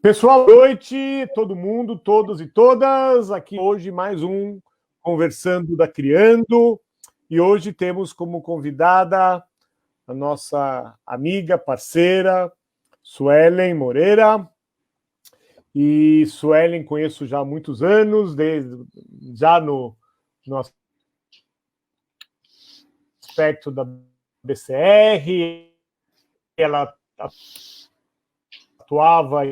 Pessoal, boa noite, todo mundo, todos e todas. Aqui hoje mais um Conversando da Criando. E hoje temos como convidada a nossa amiga, parceira, Suelen Moreira. E Suelen conheço já há muitos anos, já no aspecto da BCR. Ela atuava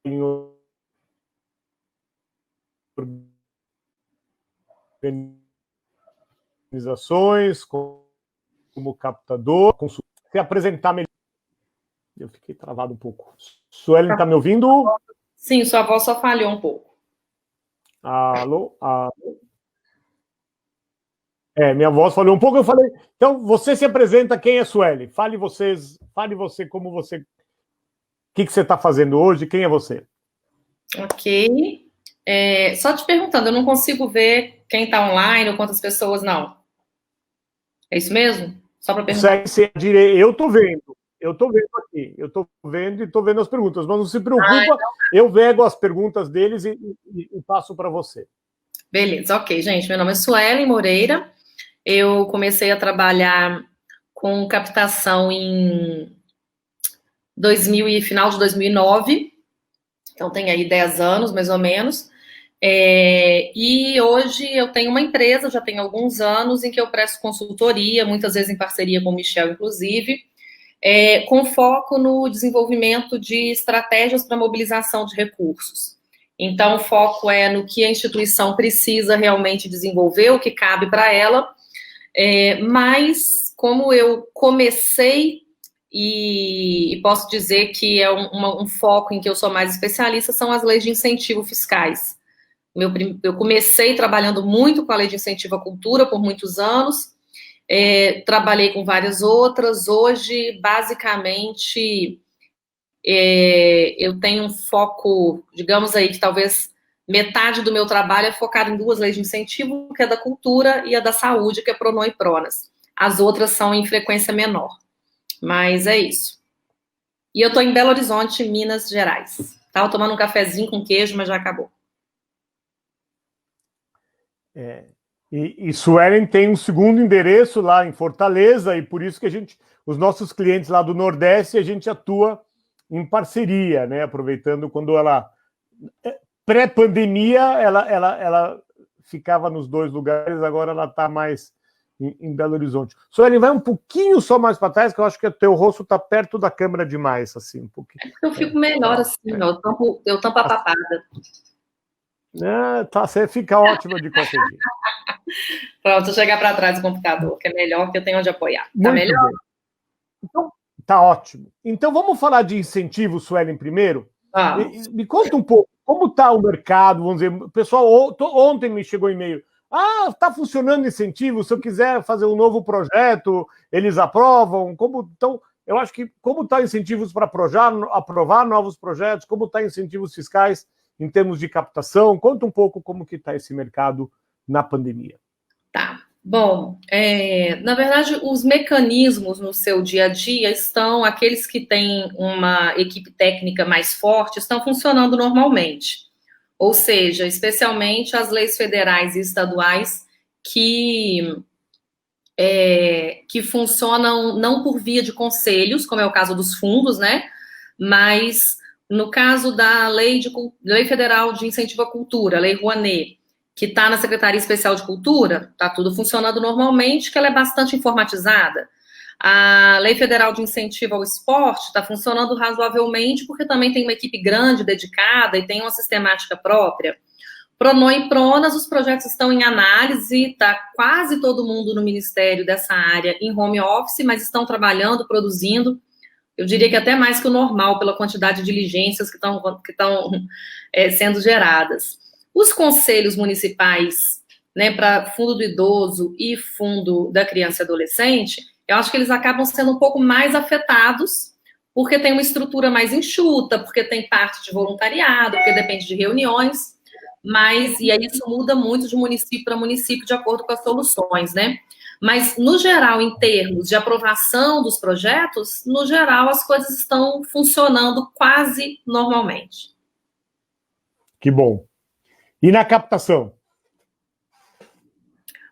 em organizações como captador, se apresentar melhor. Eu fiquei travado um pouco. Suelen, está me ouvindo? Sim, sua voz só falhou um pouco. Alô? Minha voz falhou um pouco, eu falei. Então, você se apresenta, quem é Suelen? Fale você como você. O que você está fazendo hoje? Quem é você? Ok. Só te perguntando, eu não consigo ver quem está online ou quantas pessoas, não. É isso mesmo? Só para perguntar. Eu estou vendo aqui, eu estou vendo e estou vendo as perguntas, mas não se preocupa, eu pego as perguntas deles e passo para você. Beleza, ok, gente. Meu nome é Suelen Moreira. Eu comecei a trabalhar com captação em final de 2009. Então tem aí 10 anos, mais ou menos. E hoje eu tenho uma empresa, já tem alguns anos, em que eu presto consultoria, muitas vezes em parceria com o Michel, inclusive, com foco no desenvolvimento de estratégias para mobilização de recursos. Então, o foco é no que a instituição precisa realmente desenvolver, o que cabe para ela, mas como eu comecei e posso dizer que é um foco em que eu sou mais especialista, são as leis de incentivo fiscais. Eu comecei trabalhando muito com a lei de incentivo à cultura por muitos anos, trabalhei com várias outras. Hoje, basicamente, eu tenho um foco, digamos aí, que talvez metade do meu trabalho é focado em duas leis de incentivo, que é da cultura e a da saúde, que é Pronon e Pronas. As outras são em frequência menor. Mas é isso. E eu estou em Belo Horizonte, Minas Gerais. Estava tomando um cafezinho com queijo, mas já acabou. E Suelen tem um segundo endereço lá em Fortaleza, e por isso que os nossos clientes lá do Nordeste, a gente atua em parceria, né? Aproveitando quando ela... Pré-pandemia, ela ficava nos dois lugares, agora ela está mais em Belo Horizonte. Suelen, vai um pouquinho só mais para trás, que eu acho que o teu rosto está perto da câmera demais, assim, um pouquinho. Eu fico melhor assim, eu tampo a papada. Você fica ótima de qualquer jeito. Pronto, vou chegar para trás do computador, que é melhor, porque eu tenho onde apoiar. Tá melhor? Bem. Então, tá ótimo. Então, vamos falar de incentivo, Suelen, primeiro? Me conta um pouco, como está o mercado, vamos dizer, o pessoal, ontem me chegou e-mail, está funcionando incentivo, se eu quiser fazer um novo projeto, eles aprovam, então, eu acho que como está incentivos para aprovar novos projetos, como está incentivos fiscais em termos de captação, conta um pouco como que está esse mercado na pandemia. Tá. Bom, na verdade, os mecanismos no seu dia a dia aqueles que têm uma equipe técnica mais forte, estão funcionando normalmente. Ou seja, especialmente as leis federais e estaduais que funcionam não por via de conselhos, como é o caso dos fundos, né? Mas no caso da Lei Federal de Incentivo à Cultura, a Lei Rouanet, que está na Secretaria Especial de Cultura, está tudo funcionando normalmente, que ela é bastante informatizada. A Lei Federal de Incentivo ao Esporte está funcionando razoavelmente, porque também tem uma equipe grande, dedicada, e tem uma sistemática própria. Pronon e Pronas, os projetos estão em análise, está quase todo mundo no Ministério dessa área em home office, mas estão trabalhando, produzindo. Eu diria que até mais que o normal, pela quantidade de diligências que estão sendo geradas. Os conselhos municipais, né, para Fundo do Idoso e Fundo da Criança e Adolescente, eu acho que eles acabam sendo um pouco mais afetados, porque tem uma estrutura mais enxuta, porque tem parte de voluntariado, porque depende de reuniões, e aí isso muda muito de município para município, de acordo com as soluções, né? Mas, no geral, em termos de aprovação dos projetos, no geral, as coisas estão funcionando quase normalmente. Que bom. E na captação?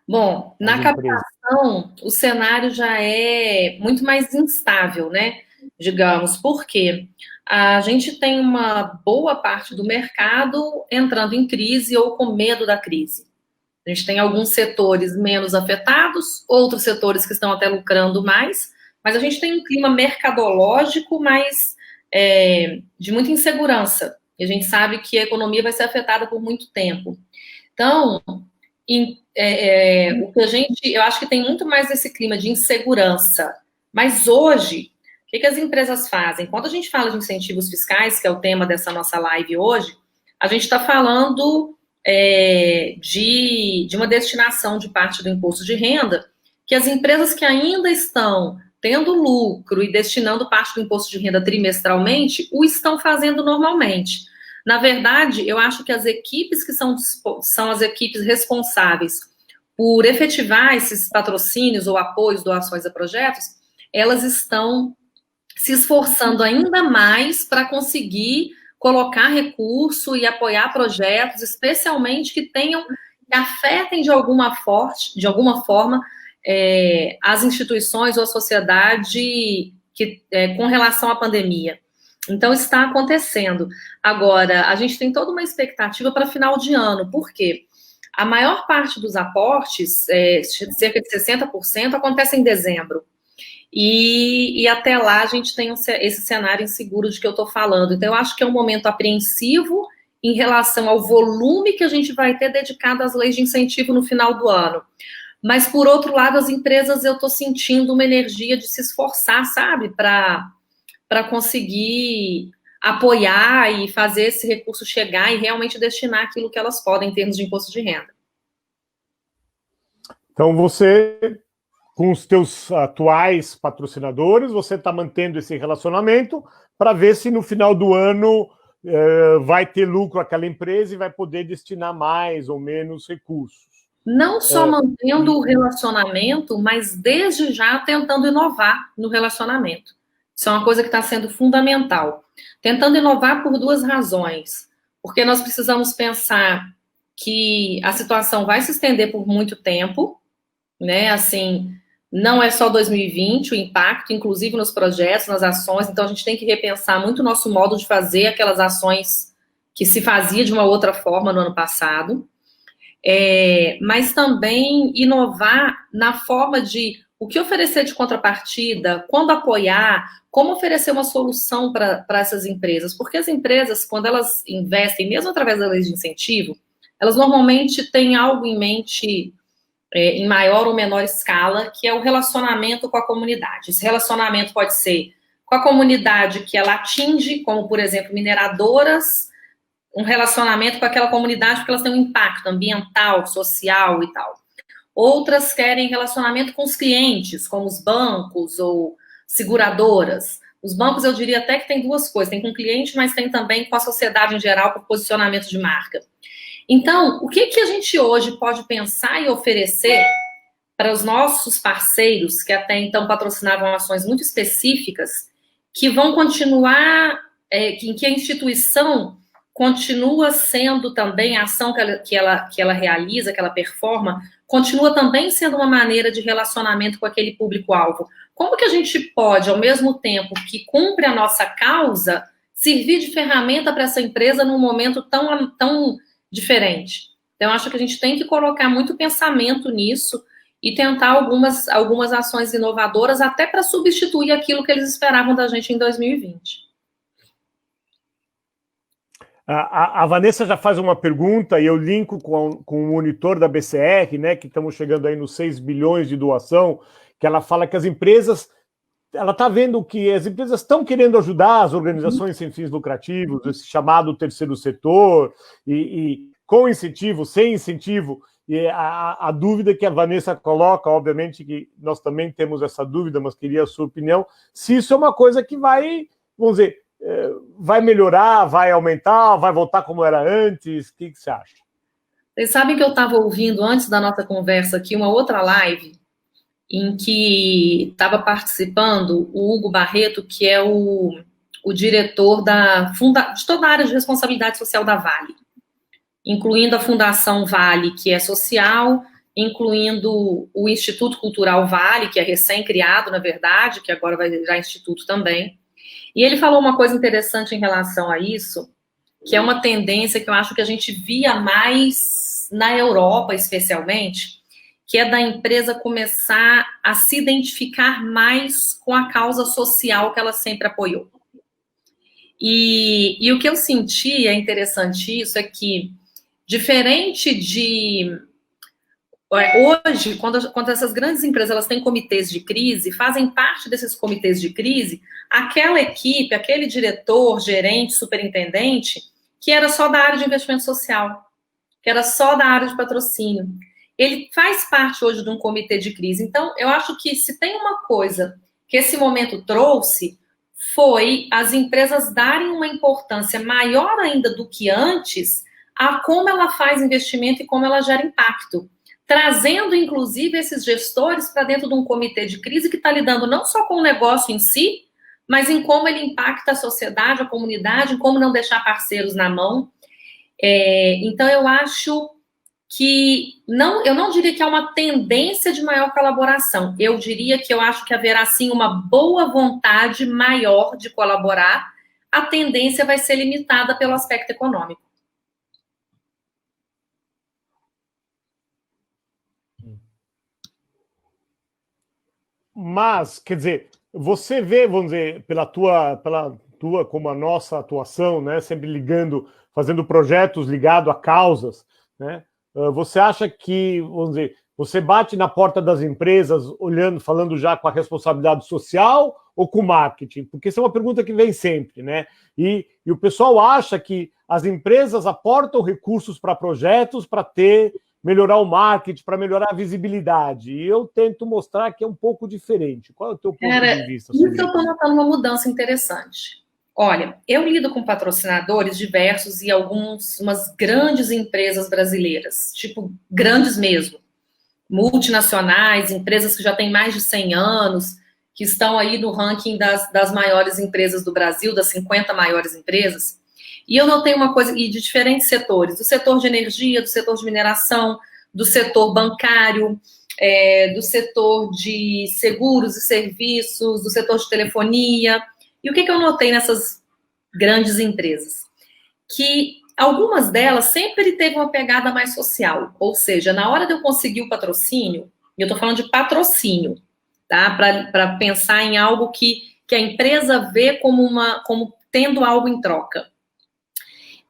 Bom, na captação, o cenário já é muito mais instável, né? Digamos, porque a gente tem uma boa parte do mercado entrando em crise ou com medo da crise. A gente tem alguns setores menos afetados, outros setores que estão até lucrando mais, mas a gente tem um clima mercadológico mais de muita insegurança. E a gente sabe que a economia vai ser afetada por muito tempo. Então, o que eu acho que tem muito mais esse clima de insegurança. Mas hoje, o que as empresas fazem? Quando a gente fala de incentivos fiscais, que é o tema dessa nossa live hoje, a gente está falando de uma destinação de parte do imposto de renda, que as empresas que ainda estão tendo lucro e destinando parte do imposto de renda trimestralmente, o estão fazendo normalmente. Na verdade, eu acho que as equipes que são as equipes responsáveis por efetivar esses patrocínios ou apoios, doações a projetos, elas estão se esforçando ainda mais para conseguir colocar recurso e apoiar projetos, especialmente que afetem de alguma forma as instituições ou a sociedade com relação à pandemia. Então, está acontecendo. Agora, a gente tem toda uma expectativa para final de ano, porque a maior parte dos aportes, cerca de 60%, acontece em dezembro. E até lá a gente tem esse cenário inseguro de que eu estou falando. Então, eu acho que é um momento apreensivo em relação ao volume que a gente vai ter dedicado às leis de incentivo no final do ano. Mas, por outro lado, as empresas, eu estou sentindo uma energia de se esforçar, sabe, para conseguir apoiar e fazer esse recurso chegar e realmente destinar aquilo que elas podem em termos de imposto de renda. Então, você, com os teus atuais patrocinadores, você está mantendo esse relacionamento para ver se no final do ano vai ter lucro aquela empresa e vai poder destinar mais ou menos recursos. Não só mantendo o relacionamento, mas desde já tentando inovar no relacionamento. Isso é uma coisa que está sendo fundamental. Tentando inovar por duas razões. Porque nós precisamos pensar que a situação vai se estender por muito tempo, né? Assim, não é só 2020 o impacto, inclusive nos projetos, nas ações. Então, a gente tem que repensar muito o nosso modo de fazer aquelas ações que se fazia de uma outra forma no ano passado. Mas também inovar na forma de o que oferecer de contrapartida, quando apoiar, como oferecer uma solução para essas empresas. Porque as empresas, quando elas investem, mesmo através da lei de incentivo, elas normalmente têm algo em mente em maior ou menor escala, que é o relacionamento com a comunidade. Esse relacionamento pode ser com a comunidade que ela atinge, como, por exemplo, mineradoras, um relacionamento com aquela comunidade porque elas têm um impacto ambiental, social e tal. Outras querem relacionamento com os clientes, como os bancos ou seguradoras. Os bancos, eu diria até que tem duas coisas. Tem com o cliente, mas tem também com a sociedade em geral, por posicionamento de marca. Então, o que a gente hoje pode pensar e oferecer para os nossos parceiros, que até então patrocinavam ações muito específicas, que vão continuar, em que a instituição continua sendo também a ação que ela realiza, que ela performa, continua também sendo uma maneira de relacionamento com aquele público-alvo. Como que a gente pode, ao mesmo tempo que cumpre a nossa causa, servir de ferramenta para essa empresa num momento tão diferente? Então, acho que a gente tem que colocar muito pensamento nisso e tentar algumas ações inovadoras até para substituir aquilo que eles esperavam da gente em 2020. A Vanessa já faz uma pergunta e eu linko com o monitor da BCR, né, que estamos chegando aí nos 6 bilhões de doação, que ela fala que as empresas, ela está vendo que as empresas estão querendo ajudar as organizações sem fins lucrativos, esse chamado terceiro setor, e com incentivo, sem incentivo, e a dúvida que a Vanessa coloca, obviamente que nós também temos essa dúvida, mas queria a sua opinião, se isso é uma coisa que vai, vamos dizer, vai melhorar, vai aumentar, vai voltar como era antes? O que você acha? Vocês sabem que eu estava ouvindo, antes da nossa conversa aqui, uma outra live em que estava participando o Hugo Barreto, que é o diretor de toda a área de responsabilidade social da Vale, incluindo a Fundação Vale, que é social, incluindo o Instituto Cultural Vale, que é recém-criado, na verdade, que agora vai virar instituto também. E ele falou uma coisa interessante em relação a isso, que é uma tendência que eu acho que a gente via mais na Europa, especialmente, que é da empresa começar a se identificar mais com a causa social que ela sempre apoiou. E o que eu senti, é interessante isso, é que, diferente de... Hoje, quando essas grandes empresas elas têm comitês de crise, fazem parte desses comitês de crise, aquela equipe, aquele diretor, gerente, superintendente, que era só da área de investimento social, que era só da área de patrocínio. Ele faz parte hoje de um comitê de crise. Então, eu acho que se tem uma coisa que esse momento trouxe, foi as empresas darem uma importância maior ainda do que antes a como ela faz investimento e como ela gera impacto. Trazendo, inclusive, esses gestores para dentro de um comitê de crise que está lidando não só com o negócio em si, mas em como ele impacta a sociedade, a comunidade, em como não deixar parceiros na mão. Então, eu acho que eu não diria que há uma tendência de maior colaboração. Eu diria que eu acho que haverá, sim, uma boa vontade maior de colaborar. A tendência vai ser limitada pelo aspecto econômico. Mas, quer dizer, você vê, vamos dizer, pela tua como a nossa atuação, né, sempre fazendo projetos ligados a causas, né, você acha que, vamos dizer, você bate na porta das empresas falando já com a responsabilidade social ou com o marketing? Porque essa é uma pergunta que vem sempre, né? E o pessoal acha que as empresas aportam recursos para projetos para melhorar o marketing, para melhorar a visibilidade. E eu tento mostrar que é um pouco diferente. Qual é o teu ponto de vista sobre isso? Eu estou notando uma mudança interessante. Olha, eu lido com patrocinadores diversos e umas grandes empresas brasileiras, tipo, grandes mesmo, multinacionais, empresas que já têm mais de 100 anos, que estão aí no ranking das maiores empresas do Brasil, das 50 maiores empresas. E eu notei uma coisa, e de diferentes setores, do setor de energia, do setor de mineração, do setor bancário, do setor de seguros e serviços, do setor de telefonia. E o que eu notei nessas grandes empresas? Que algumas delas sempre teve uma pegada mais social, ou seja, na hora de eu conseguir o patrocínio, e eu estou falando de patrocínio, tá? Para pensar em algo que a empresa vê como tendo algo em troca.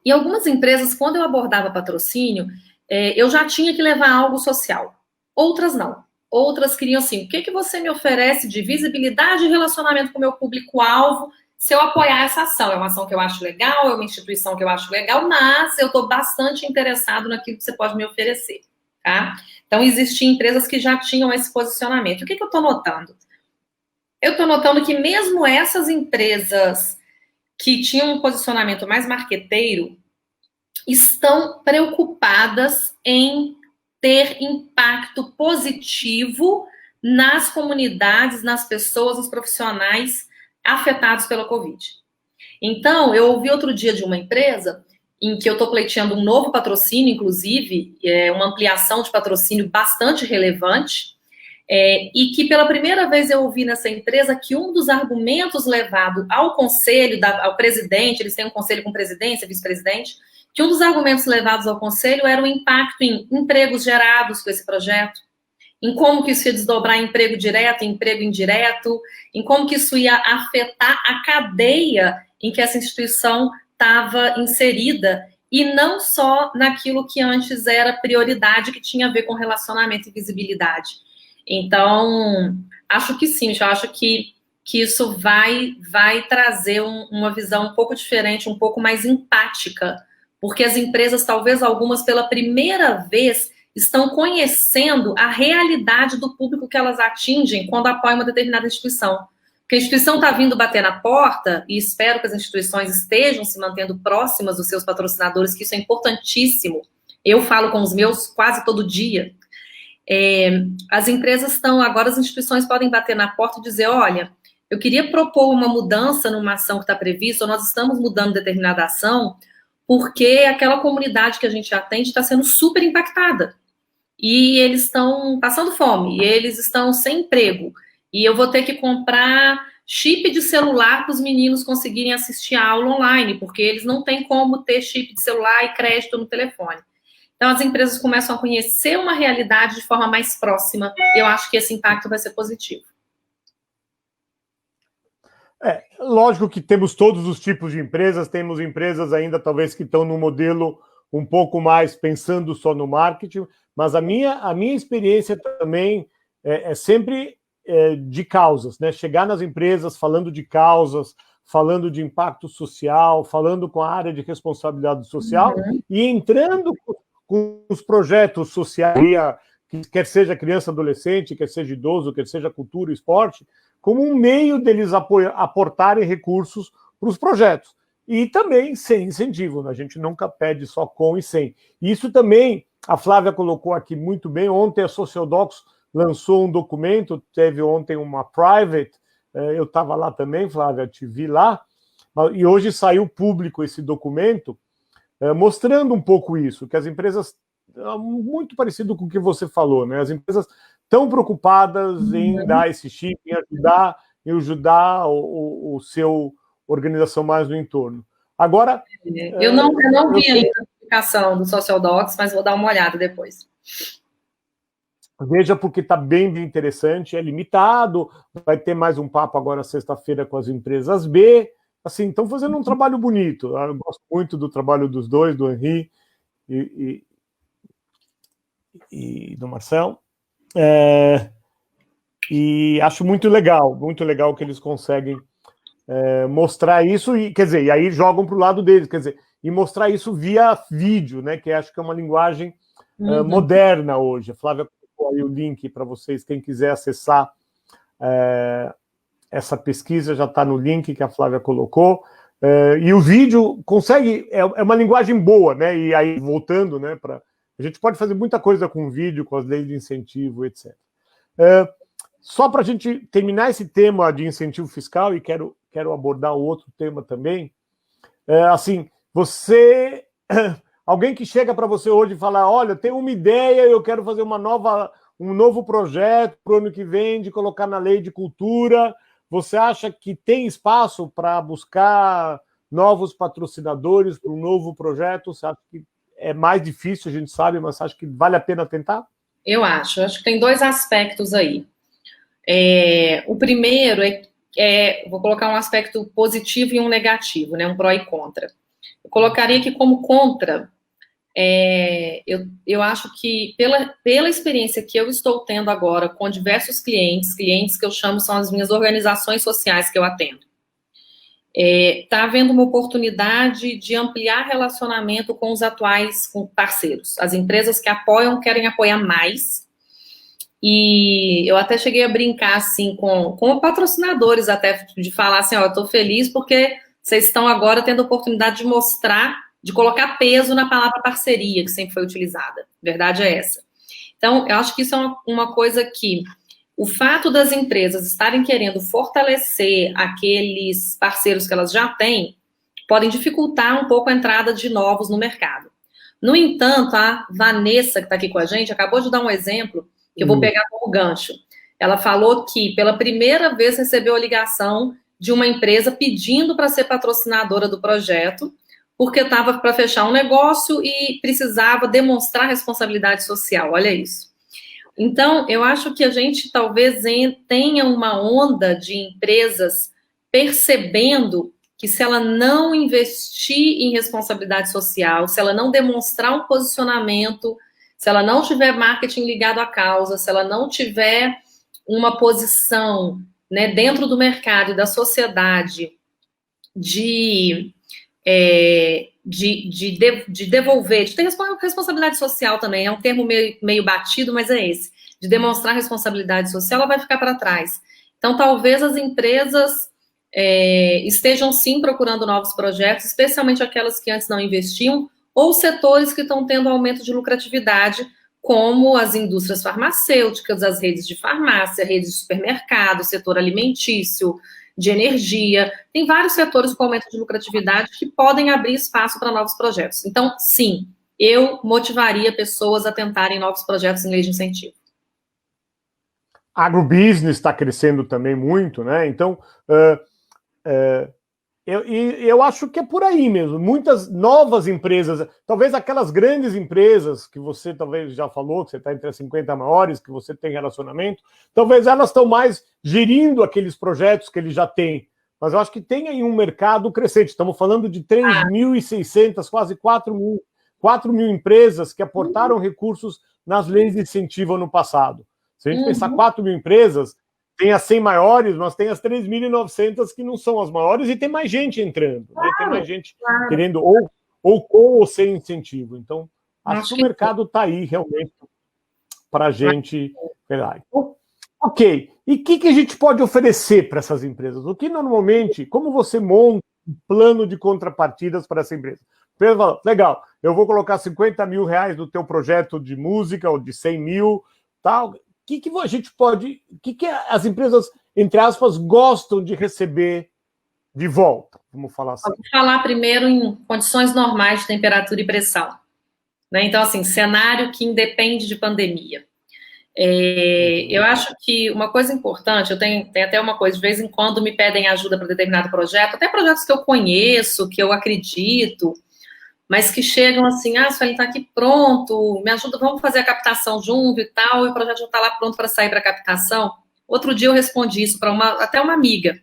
E algumas empresas, quando eu abordava patrocínio, eu já tinha que levar algo social. Outras não. Outras queriam assim, o que você me oferece de visibilidade e relacionamento com o meu público-alvo se eu apoiar essa ação? É uma ação que eu acho legal, é uma instituição que eu acho legal, mas eu estou bastante interessado naquilo que você pode me oferecer, tá? Então, existiam empresas que já tinham esse posicionamento. O que eu estou notando? Eu estou notando que mesmo essas empresas que tinham um posicionamento mais marqueteiro estão preocupadas em ter impacto positivo nas comunidades, nas pessoas, nos profissionais afetados pela Covid. Então, eu ouvi outro dia de uma empresa em que eu estou pleiteando um novo patrocínio, inclusive, uma ampliação de patrocínio bastante relevante, e que pela primeira vez eu ouvi nessa empresa que um dos argumentos levado ao conselho, ao presidente, eles têm um conselho com presidência, vice-presidente, que um dos argumentos levados ao conselho era o impacto em empregos gerados com esse projeto, em como que isso ia desdobrar emprego direto, emprego indireto, em como que isso ia afetar a cadeia em que essa instituição estava inserida, e não só naquilo que antes era prioridade, que tinha a ver com relacionamento e visibilidade. Então, acho que sim, eu acho que isso vai trazer uma visão um pouco diferente, um pouco mais empática, porque as empresas, talvez algumas pela primeira vez, estão conhecendo a realidade do público que elas atingem quando apoiam uma determinada instituição. Porque a instituição está vindo bater na porta, e espero que as instituições estejam se mantendo próximas dos seus patrocinadores, que isso é importantíssimo. Eu falo com os meus quase todo dia. As empresas agora as instituições podem bater na porta e dizer, olha, eu queria propor uma mudança numa ação que está prevista, ou nós estamos mudando determinada ação, porque aquela comunidade que a gente atende está sendo super impactada. E eles estão passando fome, e eles estão sem emprego. E eu vou ter que comprar chip de celular para os meninos conseguirem assistir a aula online, porque eles não têm como ter chip de celular e crédito no telefone. Então, as empresas começam a conhecer uma realidade de forma mais próxima. Eu acho que esse impacto vai ser positivo. Lógico que temos todos os tipos de empresas, temos empresas ainda talvez que estão no modelo um pouco mais pensando só no marketing, mas a minha experiência também é sempre de causas, né? Chegar nas empresas falando de causas, falando de impacto social, falando com a área de responsabilidade social e entrando com os projetos sociais, quer seja criança, adolescente, quer seja idoso, quer seja cultura, esporte, como um meio deles aportarem recursos para os projetos. E também sem incentivo, né? A gente nunca pede só com e sem. Isso também, a Flávia colocou aqui muito bem, ontem a Socialdocs lançou um documento, teve ontem uma private, eu estava lá também, Flávia, te vi lá, e hoje saiu público esse documento, mostrando um pouco isso, que as empresas, muito parecido com o que você falou, né? As empresas estão preocupadas em dar esse chip, em ajudar o seu organização mais no entorno. Agora... Eu não vi ainda a publicação do Socialdocs, mas vou dar uma olhada depois. Veja, porque está bem interessante, é limitado, vai ter mais um papo agora sexta-feira com as empresas B, assim, estão fazendo um trabalho bonito. Eu gosto muito do trabalho dos dois, do Henri e do Marcel. E acho muito legal que eles conseguem mostrar isso, e quer dizer, e aí jogam para o lado deles, quer dizer, e mostrar isso via vídeo, né? Que acho que é uma linguagem moderna hoje. A Flávia colocou aí o link para vocês, quem quiser acessar essa pesquisa, já está no link que a Flávia colocou. E o vídeo consegue, é uma linguagem boa, né? E aí, voltando, né, a gente pode fazer muita coisa com vídeo, com as leis de incentivo, etc. Só para a gente terminar esse tema de incentivo fiscal, e quero abordar outro tema também, assim, alguém que chega para você hoje e fala, olha, tenho uma ideia, eu quero fazer um novo projeto para o ano que vem, de colocar na lei de cultura, você acha que tem espaço para buscar novos patrocinadores para um novo projeto? Você acha que é mais difícil, a gente sabe, mas você acha que vale a pena tentar? Eu acho que tem dois aspectos aí. O primeiro vou colocar um aspecto positivo e um negativo, né? Um pró e contra. Eu colocaria que como contra, eu acho que pela experiência que eu estou tendo agora com diversos clientes que eu chamo são as minhas organizações sociais que eu atendo, está havendo uma oportunidade de ampliar relacionamento com os atuais parceiros. As empresas que apoiam querem apoiar mais. E eu até cheguei a brincar assim com patrocinadores, até de falar assim, eu estou feliz porque vocês estão agora tendo a oportunidade de mostrar, de colocar peso na palavra parceria, que sempre foi utilizada. A verdade é essa. Então, eu acho que isso é uma coisa que o fato das empresas estarem querendo fortalecer aqueles parceiros que elas já têm, podem dificultar um pouco a entrada de novos no mercado. No entanto, a Vanessa, que está aqui com a gente, acabou de dar um exemplo que eu vou pegar como gancho. Ela falou que pela primeira vez recebeu a ligação de uma empresa pedindo para ser patrocinadora do projeto, porque estava para fechar um negócio e precisava demonstrar responsabilidade social. Olha isso. Então, eu acho que a gente talvez tenha uma onda de empresas percebendo que se ela não investir em responsabilidade social, se ela não demonstrar um posicionamento, se ela não tiver marketing ligado à causa, se ela não tiver uma posição, né, dentro do mercado e da sociedade de devolver, de ter responsabilidade social também, é um termo meio batido, mas é esse, de demonstrar responsabilidade social, ela vai ficar para trás. Então, talvez as empresas estejam sim procurando novos projetos, especialmente aquelas que antes não investiam, ou setores que estão tendo aumento de lucratividade, como as indústrias farmacêuticas, as redes de farmácia, redes de supermercado, setor alimentício, de energia. Tem vários setores com aumento de lucratividade que podem abrir espaço para novos projetos. Então, sim, eu motivaria pessoas a tentarem novos projetos em lei de incentivo. Agrobusiness está crescendo também muito, né? Então, eu acho que é por aí mesmo. Muitas novas empresas, talvez aquelas grandes empresas que você talvez já falou, que você está entre as 50 maiores, que você tem relacionamento, talvez elas estão mais gerindo aqueles projetos que eles já têm. Mas eu acho que tem aí um mercado crescente. Estamos falando de 3.600, quase 4 mil empresas que aportaram recursos nas leis de incentivo ano passado. Se a gente pensar 4 mil empresas, tem as 100 maiores, mas tem as 3.900 que não são as maiores e tem mais gente entrando, né? Tem mais gente querendo ou com ou sem incentivo. Então, acho que o mercado está aí realmente para a gente pegar. Ok. E o que a gente pode oferecer para essas empresas? O que normalmente, como você monta um plano de contrapartidas para essa empresa? A empresa fala, legal, eu vou colocar 50 mil reais no teu projeto de música ou de 100 mil, tal. O que a gente pode... O que as empresas, entre aspas, gostam de receber de volta? Vamos falar assim. Vou falar primeiro em condições normais de temperatura e pressão. Né? Então, assim, cenário que independe de pandemia. Eu acho que uma coisa importante, eu tenho até uma coisa, de vez em quando me pedem ajuda para determinado projeto, até projetos que eu conheço, que eu acredito, mas que chegam assim, Suelen, está aqui pronto, me ajuda, vamos fazer a captação junto e tal, e o projeto já está lá pronto para sair para a captação. Outro dia eu respondi isso para até uma amiga,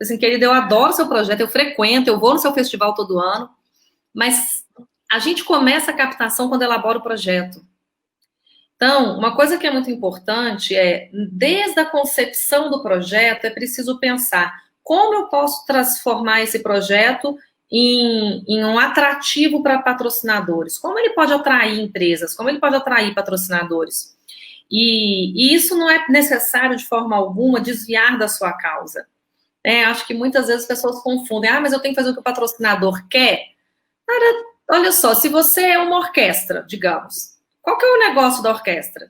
assim, querida, eu adoro seu projeto, eu frequento, eu vou no seu festival todo ano, mas a gente começa a captação quando elabora o projeto. Então, uma coisa que é muito importante é, desde a concepção do projeto, é preciso pensar como eu posso transformar esse projeto em um atrativo para patrocinadores. Como ele pode atrair empresas, como ele pode atrair patrocinadores. E isso não é necessário, de forma alguma, desviar da sua causa. Acho que muitas vezes as pessoas confundem. Mas eu tenho que fazer o que o patrocinador quer. Cara, olha só, se você é uma orquestra, digamos, qual que é o negócio da orquestra?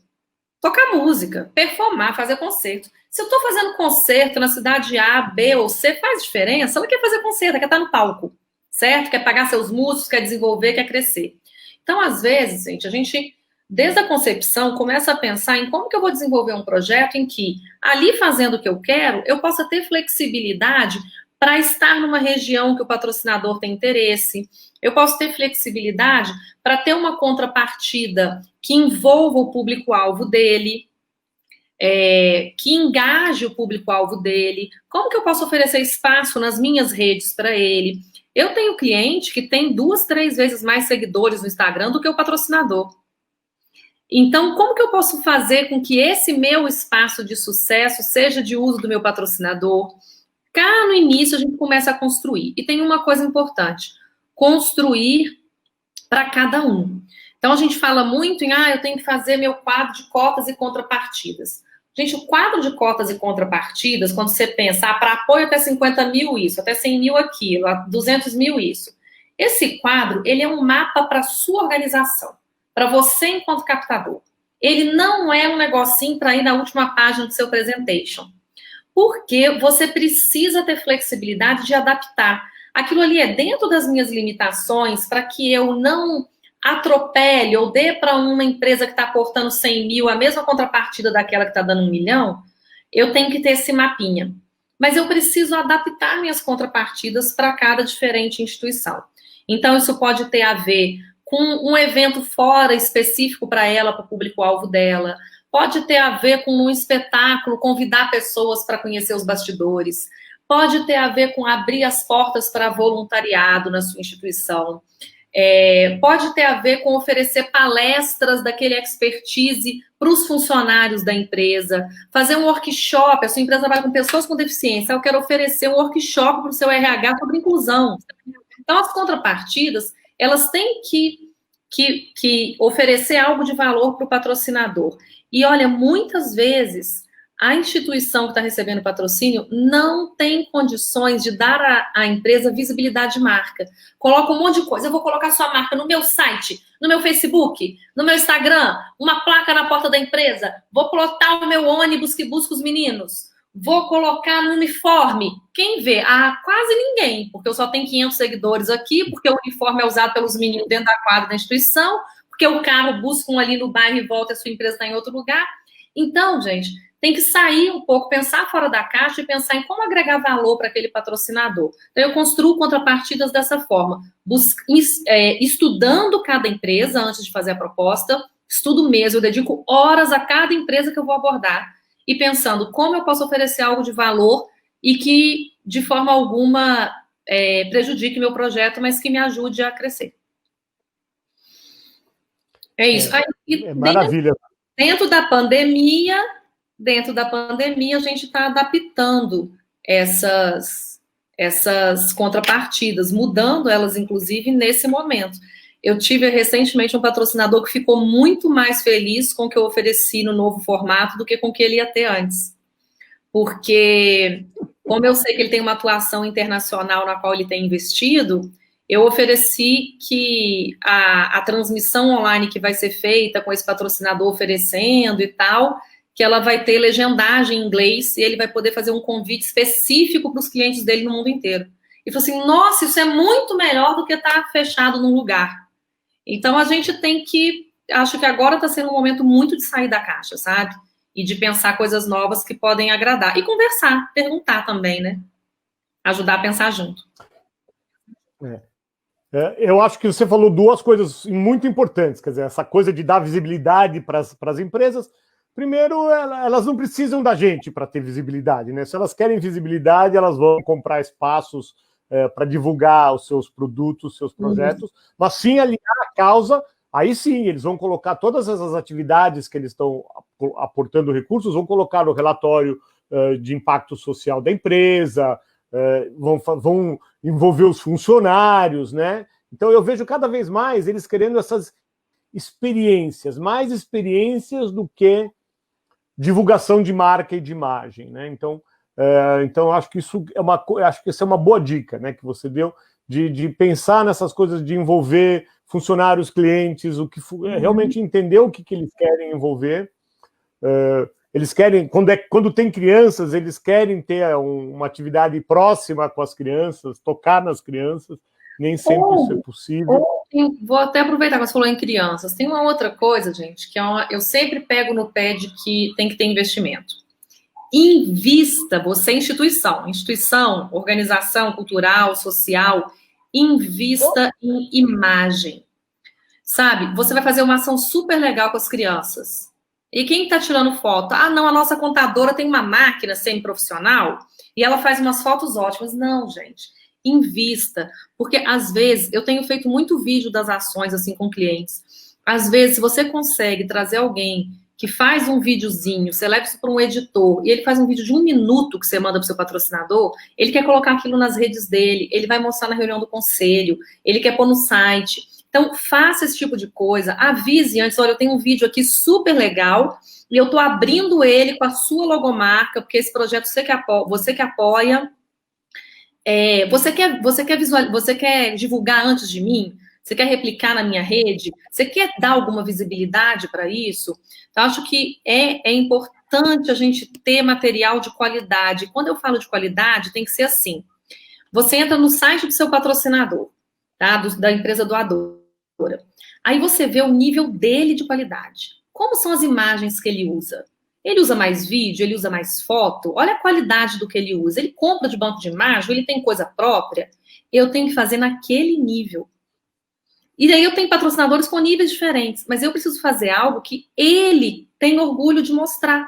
Tocar música, performar, fazer concerto. Se eu estou fazendo concerto na cidade A, B ou C, faz diferença? Ela quer fazer concerto, ela quer estar no palco, certo? Quer pagar seus músicos, quer desenvolver, quer crescer. Então, às vezes, gente, a gente, desde a concepção, começa a pensar em como que eu vou desenvolver um projeto em que, ali fazendo o que eu quero, eu possa ter flexibilidade para estar numa região que o patrocinador tem interesse. Eu posso ter flexibilidade para ter uma contrapartida que envolva o público-alvo dele, que engaje o público-alvo dele. Como que eu posso oferecer espaço nas minhas redes para ele? Eu tenho cliente que tem 2, 3 vezes mais seguidores no Instagram do que o patrocinador. Então, como que eu posso fazer com que esse meu espaço de sucesso seja de uso do meu patrocinador? Cá no início a gente começa a construir. E tem uma coisa importante, construir para cada um. Então, a gente fala muito em, eu tenho que fazer meu quadro de cotas e contrapartidas. Gente, o quadro de cotas e contrapartidas, quando você pensa, para apoio até 50 mil isso, até 100 mil aquilo, 200 mil isso. Esse quadro, ele é um mapa para a sua organização, para você enquanto captador. Ele não é um negocinho para ir na última página do seu presentation. Porque você precisa ter flexibilidade de adaptar. Aquilo ali é dentro das minhas limitações para que eu não atropele ou dê para uma empresa que está aportando 100 mil a mesma contrapartida daquela que está dando 1 milhão, eu tenho que ter esse mapinha. Mas eu preciso adaptar minhas contrapartidas para cada diferente instituição. Então, isso pode ter a ver com um evento fora específico para ela, para o público-alvo dela. Pode ter a ver com um espetáculo, convidar pessoas para conhecer os bastidores. Pode ter a ver com abrir as portas para voluntariado na sua instituição. Pode ter a ver com oferecer palestras daquele expertise para os funcionários da empresa, fazer um workshop, a sua empresa trabalha com pessoas com deficiência, eu quero oferecer um workshop para o seu RH sobre inclusão. Então, as contrapartidas, elas têm que oferecer algo de valor para o patrocinador. E, olha, muitas vezes, a instituição que está recebendo patrocínio não tem condições de dar à empresa visibilidade de marca. Coloca um monte de coisa. Eu vou colocar sua marca no meu site, no meu Facebook, no meu Instagram, uma placa na porta da empresa. Vou plotar o meu ônibus que busca os meninos. Vou colocar no uniforme. Quem vê? Ah, quase ninguém, porque eu só tenho 500 seguidores aqui, porque o uniforme é usado pelos meninos dentro da quadra da instituição, porque o carro busca um ali no bairro e volta e a sua empresa está em outro lugar. Então, gente, tem que sair um pouco, pensar fora da caixa e pensar em como agregar valor para aquele patrocinador. Então, eu construo contrapartidas dessa forma, estudando cada empresa antes de fazer a proposta, estudo mesmo, eu dedico horas a cada empresa que eu vou abordar e pensando como eu posso oferecer algo de valor e que, de forma alguma, prejudique meu projeto, mas que me ajude a crescer. É isso. Maravilha. Dentro da pandemia, a gente está adaptando essas contrapartidas, mudando elas, inclusive, nesse momento. Eu tive recentemente um patrocinador que ficou muito mais feliz com o que eu ofereci no novo formato do que com o que ele ia ter antes. Porque, como eu sei que ele tem uma atuação internacional na qual ele tem investido, eu ofereci que a transmissão online que vai ser feita com esse patrocinador oferecendo e tal, que ela vai ter legendagem em inglês e ele vai poder fazer um convite específico para os clientes dele no mundo inteiro. E falou assim, nossa, isso é muito melhor do que estar fechado num lugar. Então, a gente tem que... Acho que agora está sendo um momento muito de sair da caixa, sabe? E de pensar coisas novas que podem agradar. E conversar, perguntar também, né? Ajudar a pensar junto. Eu acho que você falou duas coisas muito importantes, quer dizer, essa coisa de dar visibilidade para as empresas. Primeiro, elas não precisam da gente para ter visibilidade, né? Se elas querem visibilidade, elas vão comprar espaços para divulgar os seus produtos, seus projetos, mas sim alinhar a causa, aí sim, eles vão colocar todas essas atividades que eles estão aportando recursos, vão colocar no relatório de impacto social da empresa, vão envolver os funcionários, né? Então eu vejo cada vez mais eles querendo essas experiências, mais experiências do que divulgação de marca e de imagem, né? Então acho que isso é uma boa dica, né, que você deu de pensar nessas coisas, de envolver funcionários, clientes, realmente entender o que eles querem envolver. Eles querem, quando tem crianças, eles querem ter uma atividade próxima com as crianças, tocar nas crianças, nem sempre isso é possível. Vou até aproveitar que você falou em crianças. Tem uma outra coisa, gente, que eu sempre pego no pé de que tem que ter investimento. Invista, você instituição, organização cultural, social, invista em imagem. Sabe, você vai fazer uma ação super legal com as crianças. E quem está tirando foto? Ah, não, a nossa contadora tem uma máquina semi-profissional e ela faz umas fotos ótimas. Não, gente, invista. Porque, às vezes, eu tenho feito muito vídeo das ações, assim, com clientes. Às vezes, se você consegue trazer alguém que faz um videozinho, você leva isso para um editor, e ele faz um vídeo de 1 minuto que você manda para o seu patrocinador, ele quer colocar aquilo nas redes dele, ele vai mostrar na reunião do conselho, ele quer pôr no site. Então, faça esse tipo de coisa, avise antes, olha, eu tenho um vídeo aqui super legal, e eu estou abrindo ele com a sua logomarca, porque esse projeto você que apoia, você quer divulgar antes de mim? Você quer replicar na minha rede? Você quer dar alguma visibilidade para isso? Então, acho que é importante a gente ter material de qualidade. Quando eu falo de qualidade, tem que ser assim. Você entra no site do seu patrocinador, tá? Da empresa doadora. Aí você vê o nível dele de qualidade. Como são as imagens que ele usa? Ele usa mais vídeo? Ele usa mais foto? Olha a qualidade do que ele usa. Ele compra de banco de imagem? Ele tem coisa própria? Eu tenho que fazer naquele nível. E daí eu tenho patrocinadores com níveis diferentes, mas eu preciso fazer algo que ele tem orgulho de mostrar.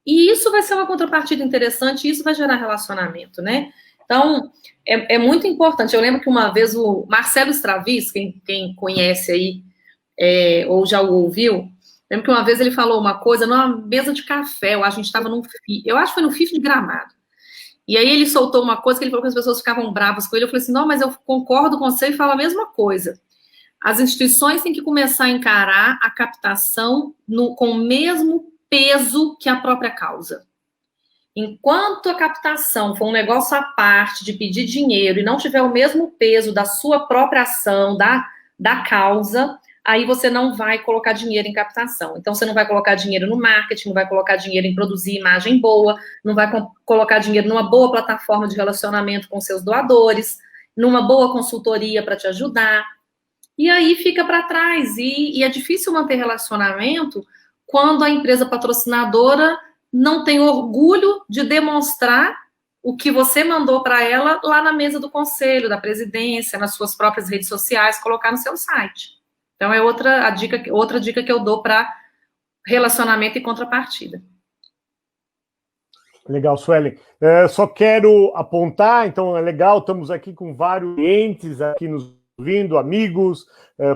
E isso vai ser uma contrapartida interessante e isso vai gerar relacionamento, né? Então, é muito importante. Eu lembro que uma vez o Marcelo Stravis, quem conhece aí, ou já o ouviu, lembro que uma vez ele falou uma coisa numa mesa de café, eu acho que a gente estava eu acho que foi no FIF de Gramado. E aí ele soltou uma coisa que ele falou que as pessoas ficavam bravas com ele. Eu falei assim, não, mas eu concordo com você e falo a mesma coisa. As instituições têm que começar a encarar a captação com o mesmo peso que a própria causa. Enquanto a captação for um negócio à parte de pedir dinheiro e não tiver o mesmo peso da sua própria ação, da causa, aí você não vai colocar dinheiro em captação. Então, você não vai colocar dinheiro no marketing, não vai colocar dinheiro em produzir imagem boa, não vai colocar dinheiro numa boa plataforma de relacionamento com seus doadores, numa boa consultoria para te ajudar. E aí fica para trás. E é difícil manter relacionamento quando a empresa patrocinadora não tem orgulho de demonstrar o que você mandou para ela lá na mesa do conselho, da presidência, nas suas próprias redes sociais, colocar no seu site. Então, é outra dica que eu dou para relacionamento e contrapartida. Legal, Suelen. Só quero apontar, então é legal, estamos aqui com vários clientes aqui nos ouvindo, amigos,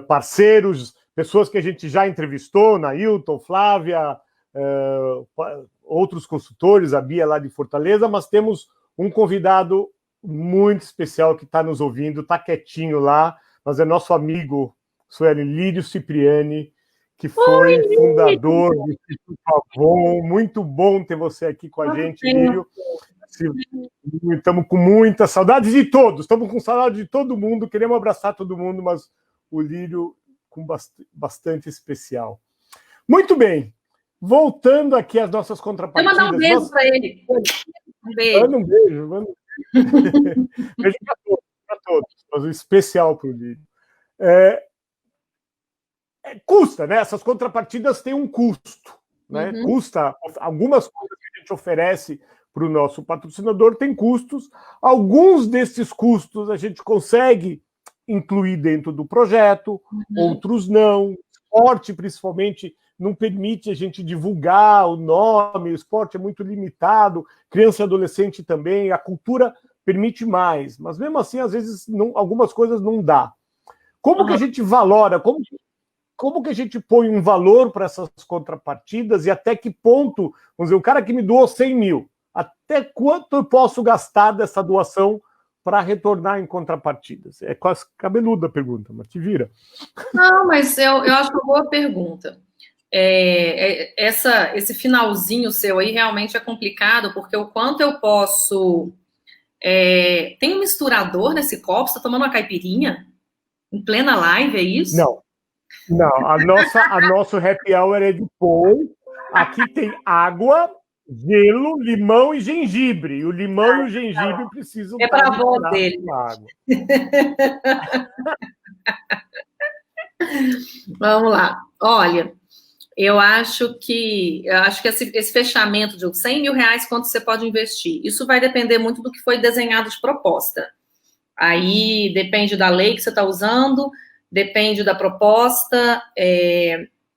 parceiros, pessoas que a gente já entrevistou, Nailton, Flávia, outros consultores, a Bia lá de Fortaleza, mas temos um convidado muito especial que está nos ouvindo, está quietinho lá, mas é nosso amigo, Suelen, Lírio Cipriani, que foi fundador do Instituto Avon. Muito bom ter você aqui com a gente, Lírio. Estamos com muita saudade de todos, estamos com saudade de todo mundo, queremos abraçar todo mundo, mas o Lírio com bastante especial. Muito bem. Voltando aqui às nossas contrapartidas. Vou mandar um beijo para ele. Um beijo. Manda um beijo. Beijo para todos, mas um especial para o Lírio. Custa, né? Essas contrapartidas têm um custo. Né? Custa. Algumas coisas que a gente oferece para o nosso patrocinador tem custos. Alguns desses custos a gente consegue incluir dentro do projeto, outros não. Esporte, principalmente, não permite a gente divulgar o nome, o esporte é muito limitado, criança e adolescente também, a cultura permite mais, mas mesmo assim, às vezes, algumas coisas não dá. Como que a gente valora, como que a gente põe um valor para essas contrapartidas e até que ponto, vamos dizer, o cara que me doou 100 mil, até quanto eu posso gastar dessa doação para retornar em contrapartidas? É quase cabeluda a pergunta, mas te vira. Não, mas eu acho uma boa pergunta. Esse finalzinho seu aí realmente é complicado, porque o quanto eu posso... tem um misturador nesse copo? Você está tomando uma caipirinha? Em plena live, é isso? Não, nosso happy hour é de pão. Aqui tem água, gelo, limão e gengibre. E o limão e o gengibre precisam... É para a avó dele. Água. Vamos lá. Olha, eu acho que esse fechamento de 100 mil reais, quanto você pode investir? Isso vai depender muito do que foi desenhado de proposta. Aí depende da lei que você está usando, depende da proposta,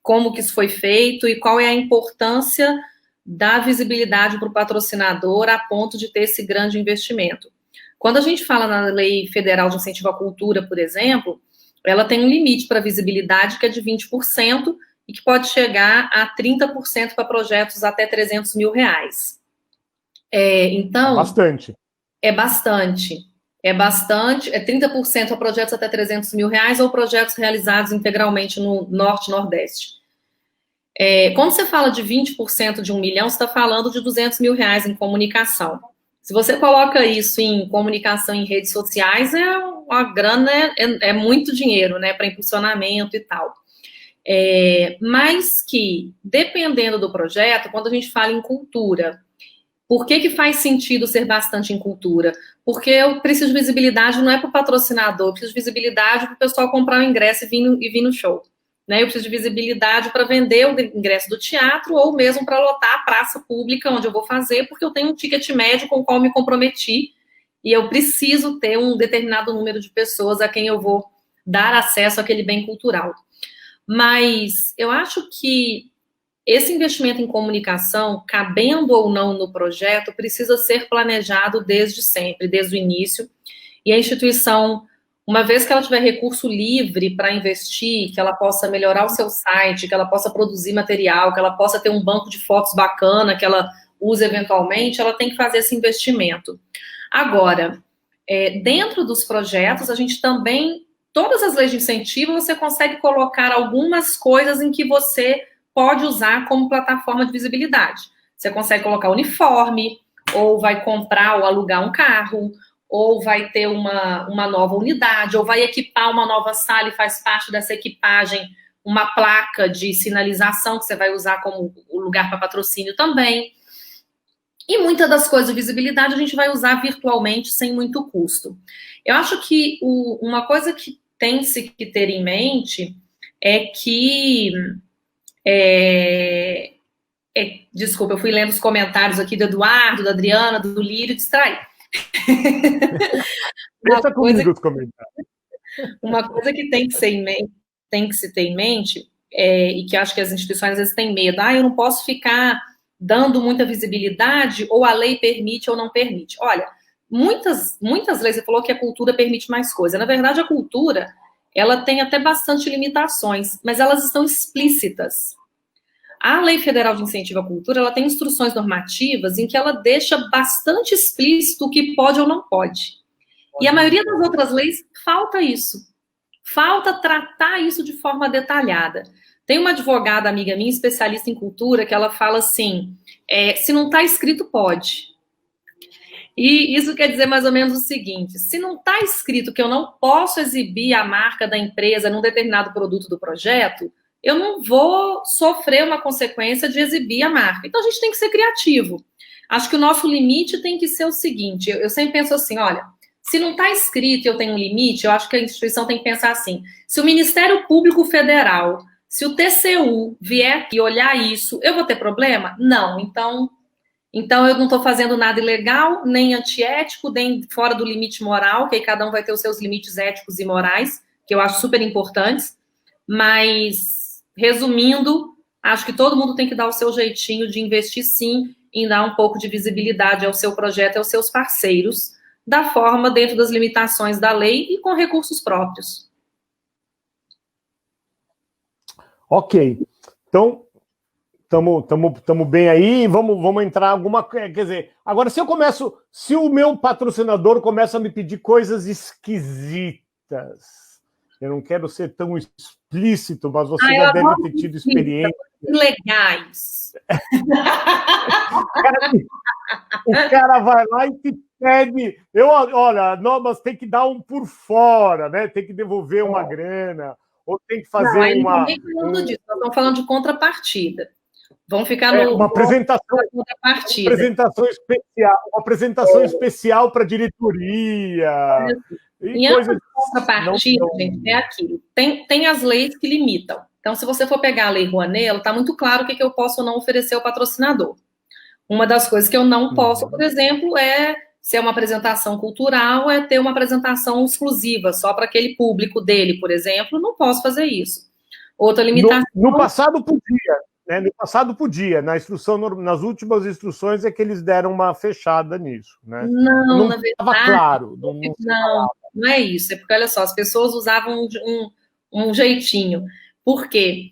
como que isso foi feito e qual é a importância da visibilidade para o patrocinador a ponto de ter esse grande investimento. Quando a gente fala na Lei Federal de Incentivo à Cultura, por exemplo, ela tem um limite para visibilidade que é de 20% e que pode chegar a 30% para projetos até 300 mil reais. Então... Bastante. É bastante. É 30% a projetos até 300 mil reais ou projetos realizados integralmente no Norte e Nordeste. Quando você fala de 20% de 1 milhão, você está falando de 200 mil reais em comunicação. Se você coloca isso em comunicação em redes sociais, uma grana, é muito dinheiro, né, para impulsionamento e tal. Mas que, dependendo do projeto, quando a gente fala em cultura, por que faz sentido ser bastante em cultura? Porque eu preciso de visibilidade, não é para o patrocinador, eu preciso de visibilidade para o pessoal comprar o ingresso e vir no show. Né? Eu preciso de visibilidade para vender o ingresso do teatro ou mesmo para lotar a praça pública onde eu vou fazer, porque eu tenho um ticket médio com o qual me comprometi e eu preciso ter um determinado número de pessoas a quem eu vou dar acesso àquele bem cultural. Mas eu acho que esse investimento em comunicação, cabendo ou não no projeto, precisa ser planejado desde sempre, desde o início. E a instituição, uma vez que ela tiver recurso livre para investir, que ela possa melhorar o seu site, que ela possa produzir material, que ela possa ter um banco de fotos bacana, que ela use eventualmente, ela tem que fazer esse investimento. Agora, dentro dos projetos, a gente também, todas as leis de incentivo, você consegue colocar algumas coisas em que você pode usar como plataforma de visibilidade. Você consegue colocar uniforme, ou vai comprar ou alugar um carro, ou vai ter uma nova unidade, ou vai equipar uma nova sala e faz parte dessa equipagem uma placa de sinalização que você vai usar como lugar para patrocínio também. E muitas das coisas de visibilidade a gente vai usar virtualmente sem muito custo. Eu acho que uma coisa que tem-se que ter em mente é que... desculpa, eu fui lendo os comentários aqui do Eduardo, da Adriana, do Lírio, distraí. Pensa comigo os comentários. Uma coisa que tem que se ter em mente, e que acho que as instituições às vezes têm medo, eu não posso ficar dando muita visibilidade, ou a lei permite ou não permite. Olha, muitas leis, você falou que a cultura permite mais coisa. Na verdade, a cultura, ela tem até bastante limitações, mas elas estão explícitas. A Lei Federal de Incentivo à Cultura, ela tem instruções normativas em que ela deixa bastante explícito o que pode ou não pode. E a maioria das outras leis, falta isso. Falta tratar isso de forma detalhada. Tem uma advogada amiga minha, especialista em cultura, que ela fala assim, se não está escrito, pode. E isso quer dizer mais ou menos o seguinte, se não está escrito que eu não posso exibir a marca da empresa num determinado produto do projeto, eu não vou sofrer uma consequência de exibir a marca. Então, a gente tem que ser criativo. Acho que o nosso limite tem que ser o seguinte, eu sempre penso assim, olha, se não está escrito e eu tenho um limite, eu acho que a instituição tem que pensar assim, se o Ministério Público Federal, se o TCU vier aqui olhar isso, eu vou ter problema? Não, então eu não estou fazendo nada ilegal, nem antiético, nem fora do limite moral, que aí cada um vai ter os seus limites éticos e morais, que eu acho super importantes, mas, resumindo, acho que todo mundo tem que dar o seu jeitinho de investir, sim, em dar um pouco de visibilidade ao seu projeto e aos seus parceiros, da forma dentro das limitações da lei e com recursos próprios. Ok. Então, estamos bem aí, vamos entrar alguma coisa. Quer dizer, agora se o meu patrocinador começa a me pedir coisas esquisitas, eu não quero ser tão explícito, mas você já deve ter tido experiência. Legais. O cara vai lá e te pede. Olha, mas tem que dar um por fora, né? Tem que devolver uma grana, ou tem que fazer não, uma. Não estamos falando disso, nós estamos falando de contrapartida. Vamos ficar no. Uma apresentação especial, especial para a diretoria. Em coisas contrapartida, gente, é aquilo. Tem as leis que limitam. Então, se você for pegar a Lei Rouanet, ela está muito claro o que eu posso ou não oferecer ao patrocinador. Uma das coisas que eu não posso, por exemplo, se é uma apresentação cultural, é ter uma apresentação exclusiva, só para aquele público dele, por exemplo, não posso fazer isso. Outra limitação... No passado podia, né? No passado podia, nas últimas instruções é que eles deram uma fechada nisso, né? Não, na verdade... Estava claro. Não é isso, é porque, olha só, as pessoas usavam um jeitinho. Por quê?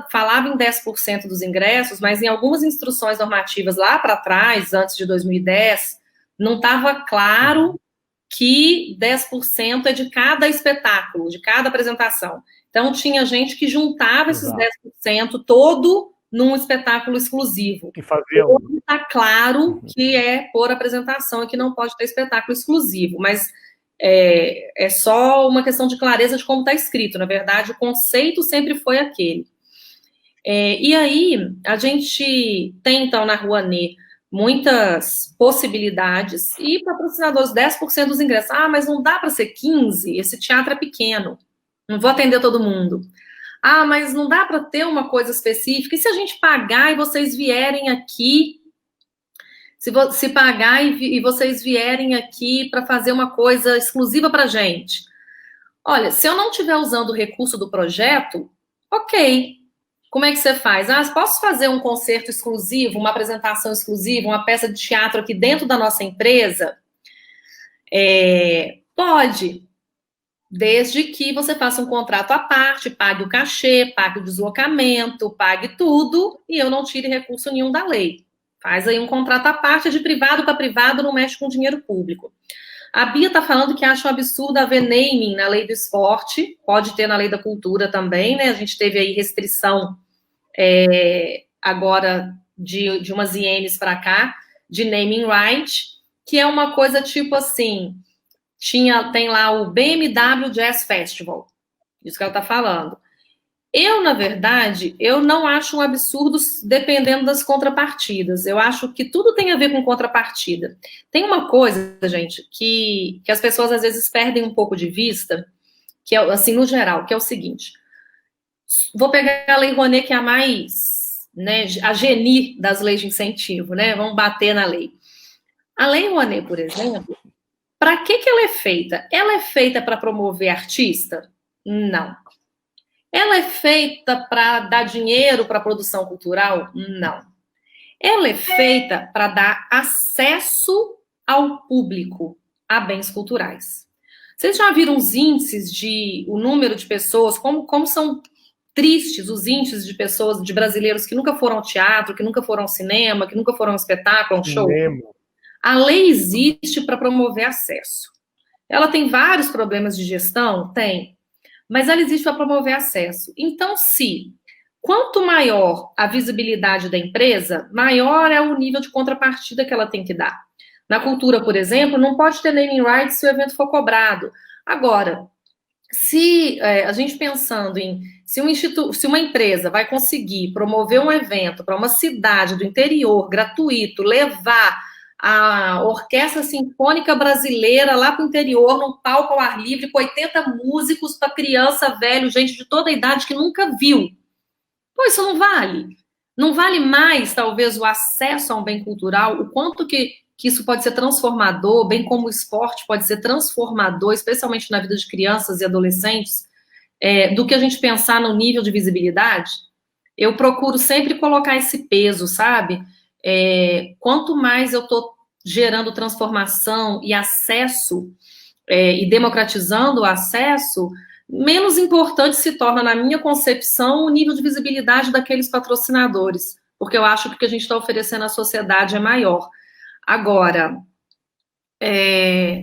Falava em 10% dos ingressos, mas em algumas instruções normativas lá para trás, antes de 2010, não estava claro que 10% é de cada espetáculo, de cada apresentação. Então, tinha gente que juntava esses 10% todo num espetáculo exclusivo. Que fazia... Está claro que é por apresentação e que não pode ter espetáculo exclusivo, mas... É só uma questão de clareza de como está escrito. Na verdade, o conceito sempre foi aquele. E aí, a gente tem, então, na Rouanet, muitas possibilidades, e patrocinadores, 10% dos ingressos. Mas não dá para ser 15%, esse teatro é pequeno, não vou atender todo mundo. Mas não dá para ter uma coisa específica, e se a gente pagar e vocês vierem aqui, se pagar e vocês vierem aqui para fazer uma coisa exclusiva para a gente. Olha, se eu não estiver usando o recurso do projeto, ok. Como é que você faz? Posso fazer um concerto exclusivo, uma apresentação exclusiva, uma peça de teatro aqui dentro da nossa empresa? Pode. Desde que você faça um contrato à parte, pague o cachê, pague o deslocamento, pague tudo, e eu não tire recurso nenhum da lei. Faz aí um contrato à parte, de privado para privado, não mexe com dinheiro público. A Bia está falando que acha um absurdo haver naming na lei do esporte, pode ter na lei da cultura também, né? A gente teve aí restrição agora de umas ienes para cá, de naming right, que é uma coisa tipo assim, tem lá o BMW Jazz Festival, isso que ela está falando. Eu, na verdade, eu não acho um absurdo dependendo das contrapartidas. Eu acho que tudo tem a ver com contrapartida. Tem uma coisa, gente, que as pessoas às vezes perdem um pouco de vista, que é, assim, no geral, que é o seguinte. Vou pegar a Lei Rouanet, que é a mais, né, a geni das leis de incentivo, né? Vamos bater na lei. A Lei Rouanet, por exemplo, para que ela é feita? Ela é feita para promover artista? Não. Ela é feita para dar dinheiro para a produção cultural? Não. Ela é feita para dar acesso ao público a bens culturais. Vocês já viram os índices o número de pessoas, como são tristes os índices de pessoas, de brasileiros que nunca foram ao teatro, que nunca foram ao cinema, que nunca foram ao espetáculo, a um show? A lei existe para promover acesso. Ela tem vários problemas de gestão? Tem. Mas ela existe para promover acesso. Então, quanto maior a visibilidade da empresa, maior é o nível de contrapartida que ela tem que dar. Na cultura, por exemplo, não pode ter naming rights se o evento for cobrado. Agora, se a gente pensando em se uma empresa vai conseguir promover um evento para uma cidade do interior, gratuito, levar a Orquestra Sinfônica Brasileira lá para o interior, num palco ao ar livre, com 80 músicos para criança, velho, gente de toda a idade que nunca viu. Pô, isso não vale. Não vale mais, talvez, o acesso a um bem cultural, o quanto que isso pode ser transformador, bem como o esporte pode ser transformador, especialmente na vida de crianças e adolescentes, do que a gente pensar no nível de visibilidade. Eu procuro sempre colocar esse peso, sabe? Quanto mais eu estou gerando transformação e acesso, e democratizando o acesso, menos importante se torna, na minha concepção, o nível de visibilidade daqueles patrocinadores, porque eu acho que o que a gente está oferecendo à sociedade é maior. Agora,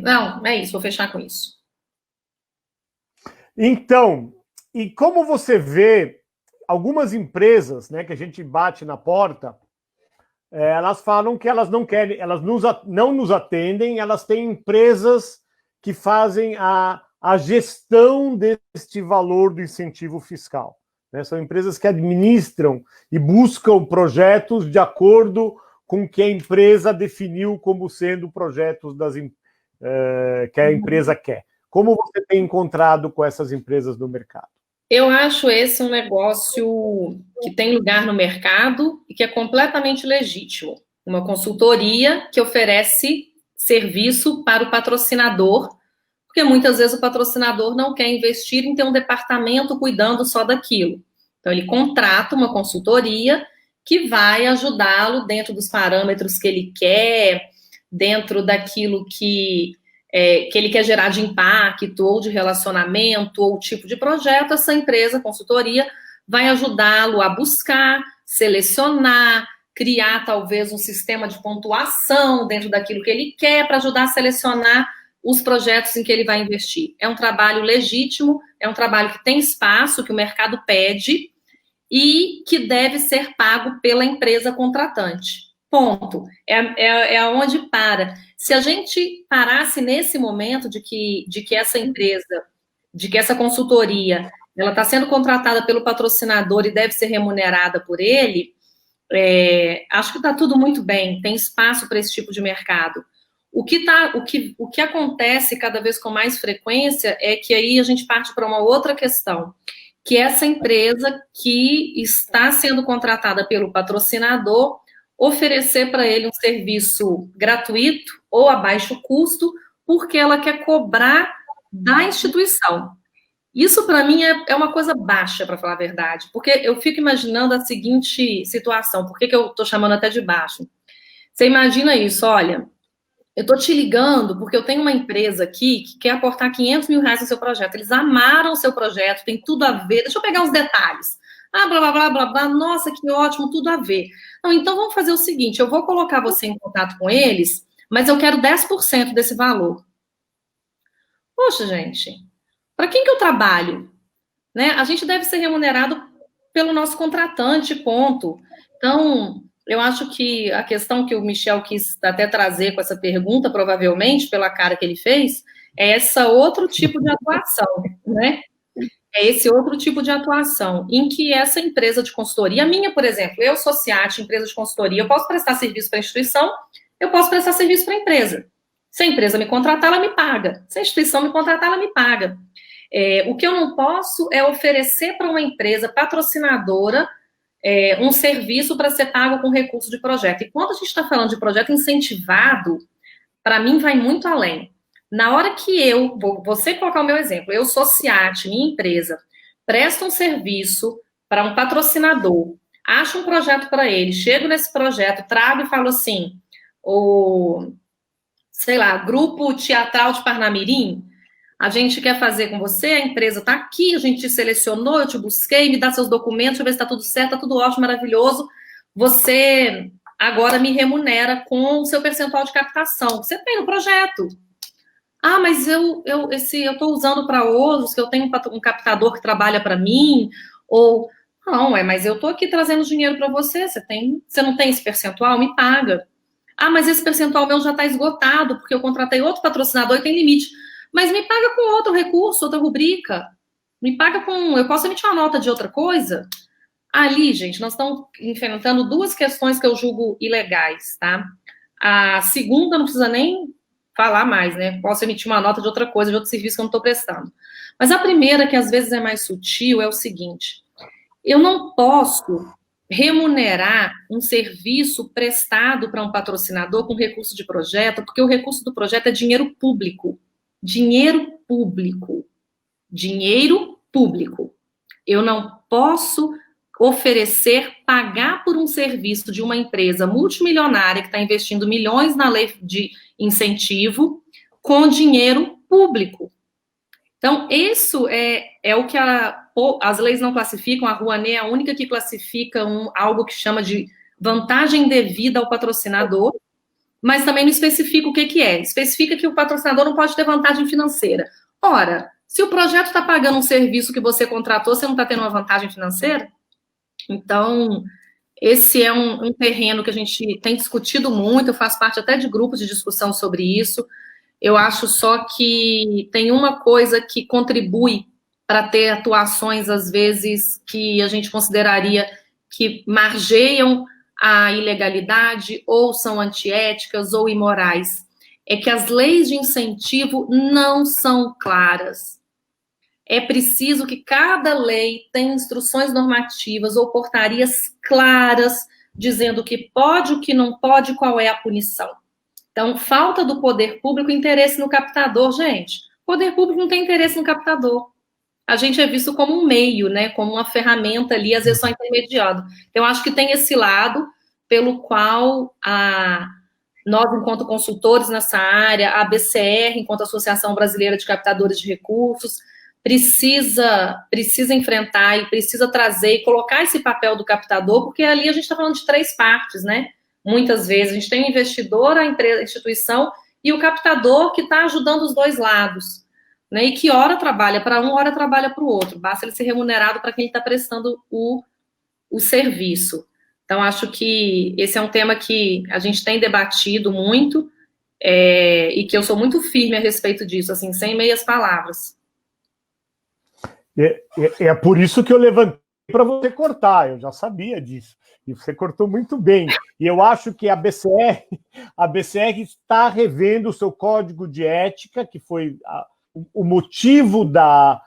não, é isso, vou fechar com isso. Então, e como você vê algumas empresas, né, que a gente bate na porta, elas falam que elas não querem, elas não nos atendem, elas têm empresas que fazem a gestão deste valor do incentivo fiscal. Né? São empresas que administram e buscam projetos de acordo com o que a empresa definiu como sendo projetos que a empresa quer. Como você tem encontrado com essas empresas no mercado? Eu acho esse um negócio que tem lugar no mercado e que é completamente legítimo. Uma consultoria que oferece serviço para o patrocinador, porque muitas vezes o patrocinador não quer investir em ter um departamento cuidando só daquilo. Então, ele contrata uma consultoria que vai ajudá-lo dentro dos parâmetros que ele quer, dentro daquilo que ele quer gerar de impacto, ou de relacionamento, ou tipo de projeto. Essa empresa, consultoria, vai ajudá-lo a buscar, selecionar, criar talvez um sistema de pontuação dentro daquilo que ele quer, para ajudar a selecionar os projetos em que ele vai investir. É um trabalho legítimo, é um trabalho que tem espaço, que o mercado pede, e que deve ser pago pela empresa contratante. Ponto. É onde para. Se a gente parasse nesse momento de que essa empresa, de que essa consultoria, ela está sendo contratada pelo patrocinador e deve ser remunerada por ele, acho que está tudo muito bem, tem espaço para esse tipo de mercado. O que acontece cada vez com mais frequência é que aí a gente parte para uma outra questão, que essa empresa que está sendo contratada pelo patrocinador oferecer para ele um serviço gratuito ou a baixo custo, porque ela quer cobrar da instituição. Isso, para mim, é uma coisa baixa, para falar a verdade, porque eu fico imaginando a seguinte situação. Por que eu estou chamando até de baixo? Você imagina isso, olha, eu estou te ligando porque eu tenho uma empresa aqui que quer aportar 500 mil reais no seu projeto. Eles amaram o seu projeto, tem tudo a ver. Deixa eu pegar os detalhes. Blá, blá, blá, blá, blá. Nossa, que ótimo, tudo a ver. Não, então vamos fazer o seguinte, eu vou colocar você em contato com eles, mas eu quero 10% desse valor. Poxa, gente, para quem que eu trabalho? Né? A gente deve ser remunerado pelo nosso contratante, ponto. Então, Eu acho que a questão que o Michel quis até trazer com essa pergunta, provavelmente, pela cara que ele fez, é essa outro tipo de atuação, né? É esse outro tipo de atuação, em que essa empresa de consultoria, a minha, por exemplo, eu sou CIAT, empresa de consultoria, eu posso prestar serviço para a instituição, eu posso prestar serviço para a empresa. Se a empresa me contratar, ela me paga. Se a instituição me contratar, ela me paga. O que eu não posso é oferecer para uma empresa patrocinadora um serviço para ser pago com recurso de projeto. E quando a gente está falando de projeto incentivado, para mim vai muito além. Na hora que eu, você colocar o meu exemplo, eu sou CIAT, minha empresa, presta um serviço para um patrocinador, acho um projeto para ele, chego nesse projeto, trago e falo assim, sei lá, Grupo Teatral de Parnamirim, a gente quer fazer com você, a empresa está aqui, a gente te selecionou, eu te busquei, me dá seus documentos, deixa eu ver se está tudo certo, está tudo ótimo, maravilhoso, você agora me remunera com o seu percentual de captação. Você tem no projeto. Ah, mas eu estou usando para outros, que eu tenho um captador que trabalha para mim, ou não, mas eu estou aqui trazendo dinheiro para você, você não tem esse percentual? Me paga. Ah, mas esse percentual meu já está esgotado, porque eu contratei outro patrocinador e tem limite. Mas me paga com outro recurso, outra rubrica. Me paga com... Eu posso emitir uma nota de outra coisa? Ali, gente, nós estamos enfrentando duas questões que eu julgo ilegais, tá? A segunda não precisa nem falar mais, né? Posso emitir uma nota de outra coisa, de outro serviço que eu não estou prestando. Mas a primeira, que às vezes é mais sutil, é o seguinte: eu não posso remunerar um serviço prestado para um patrocinador com recurso de projeto, porque o recurso do projeto é dinheiro público. Dinheiro público. Dinheiro público. Eu não posso oferecer, pagar por um serviço de uma empresa multimilionária que está investindo milhões na lei de incentivo com dinheiro público. Então, isso é o que as leis não classificam, a Rouanet é a única que classifica algo que chama de vantagem devida ao patrocinador, mas também não especifica o que é. Especifica que o patrocinador não pode ter vantagem financeira. Ora, se o projeto está pagando um serviço que você contratou, você não está tendo uma vantagem financeira? Então, esse é um terreno que a gente tem discutido muito, eu faço parte até de grupos de discussão sobre isso. Eu acho só que tem uma coisa que contribui para ter atuações, às vezes, que a gente consideraria que margeiam a ilegalidade, ou são antiéticas, ou imorais. É que as leis de incentivo não são claras. É preciso que cada lei tenha instruções normativas ou portarias claras, dizendo o que pode, o que não pode, qual é a punição. Então, falta do poder público interesse no captador, gente. O poder público não tem interesse no captador. A gente é visto como um meio, né, como uma ferramenta ali, às vezes só intermediado. Então, eu acho que tem esse lado pelo qual nós, enquanto consultores nessa área, a BCR, enquanto Associação Brasileira de Captadores de Recursos, precisa enfrentar e precisa trazer e colocar esse papel do captador, porque ali a gente está falando de três partes, né? Muitas vezes a gente tem o investidor, a empresa, a instituição e o captador que está ajudando os dois lados, né? E que hora trabalha para um, hora trabalha para o outro. Basta ele ser remunerado para quem está prestando o serviço. Então, acho que esse é um tema que a gente tem debatido muito e que eu sou muito firme a respeito disso, assim, sem meias palavras. É por isso que eu levantei para você cortar, eu já sabia disso, e você cortou muito bem. E eu acho que a BCR está revendo o seu código de ética, que foi o motivo da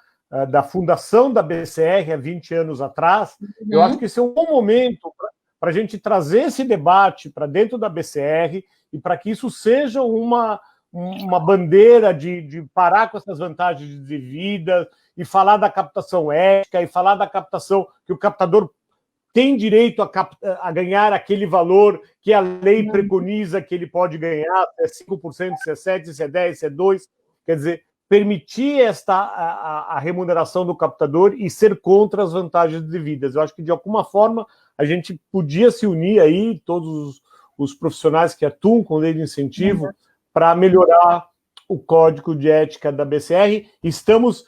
fundação da BCR há 20 anos atrás. Uhum. Eu acho que esse é um bom momento para a gente trazer esse debate para dentro da BCR e para que isso seja uma bandeira de parar com essas vantagens devidas e falar da captação ética e falar da captação que o captador tem direito a ganhar aquele valor que a lei preconiza que ele pode ganhar, se é 5%, se é 7%, se é 10%, se é 2%. Quer dizer, permitir a remuneração do captador e ser contra as vantagens devidas. Eu acho que, de alguma forma, a gente podia se unir aí, todos os profissionais que atuam com lei de incentivo, para melhorar o código de ética da BCR. Estamos,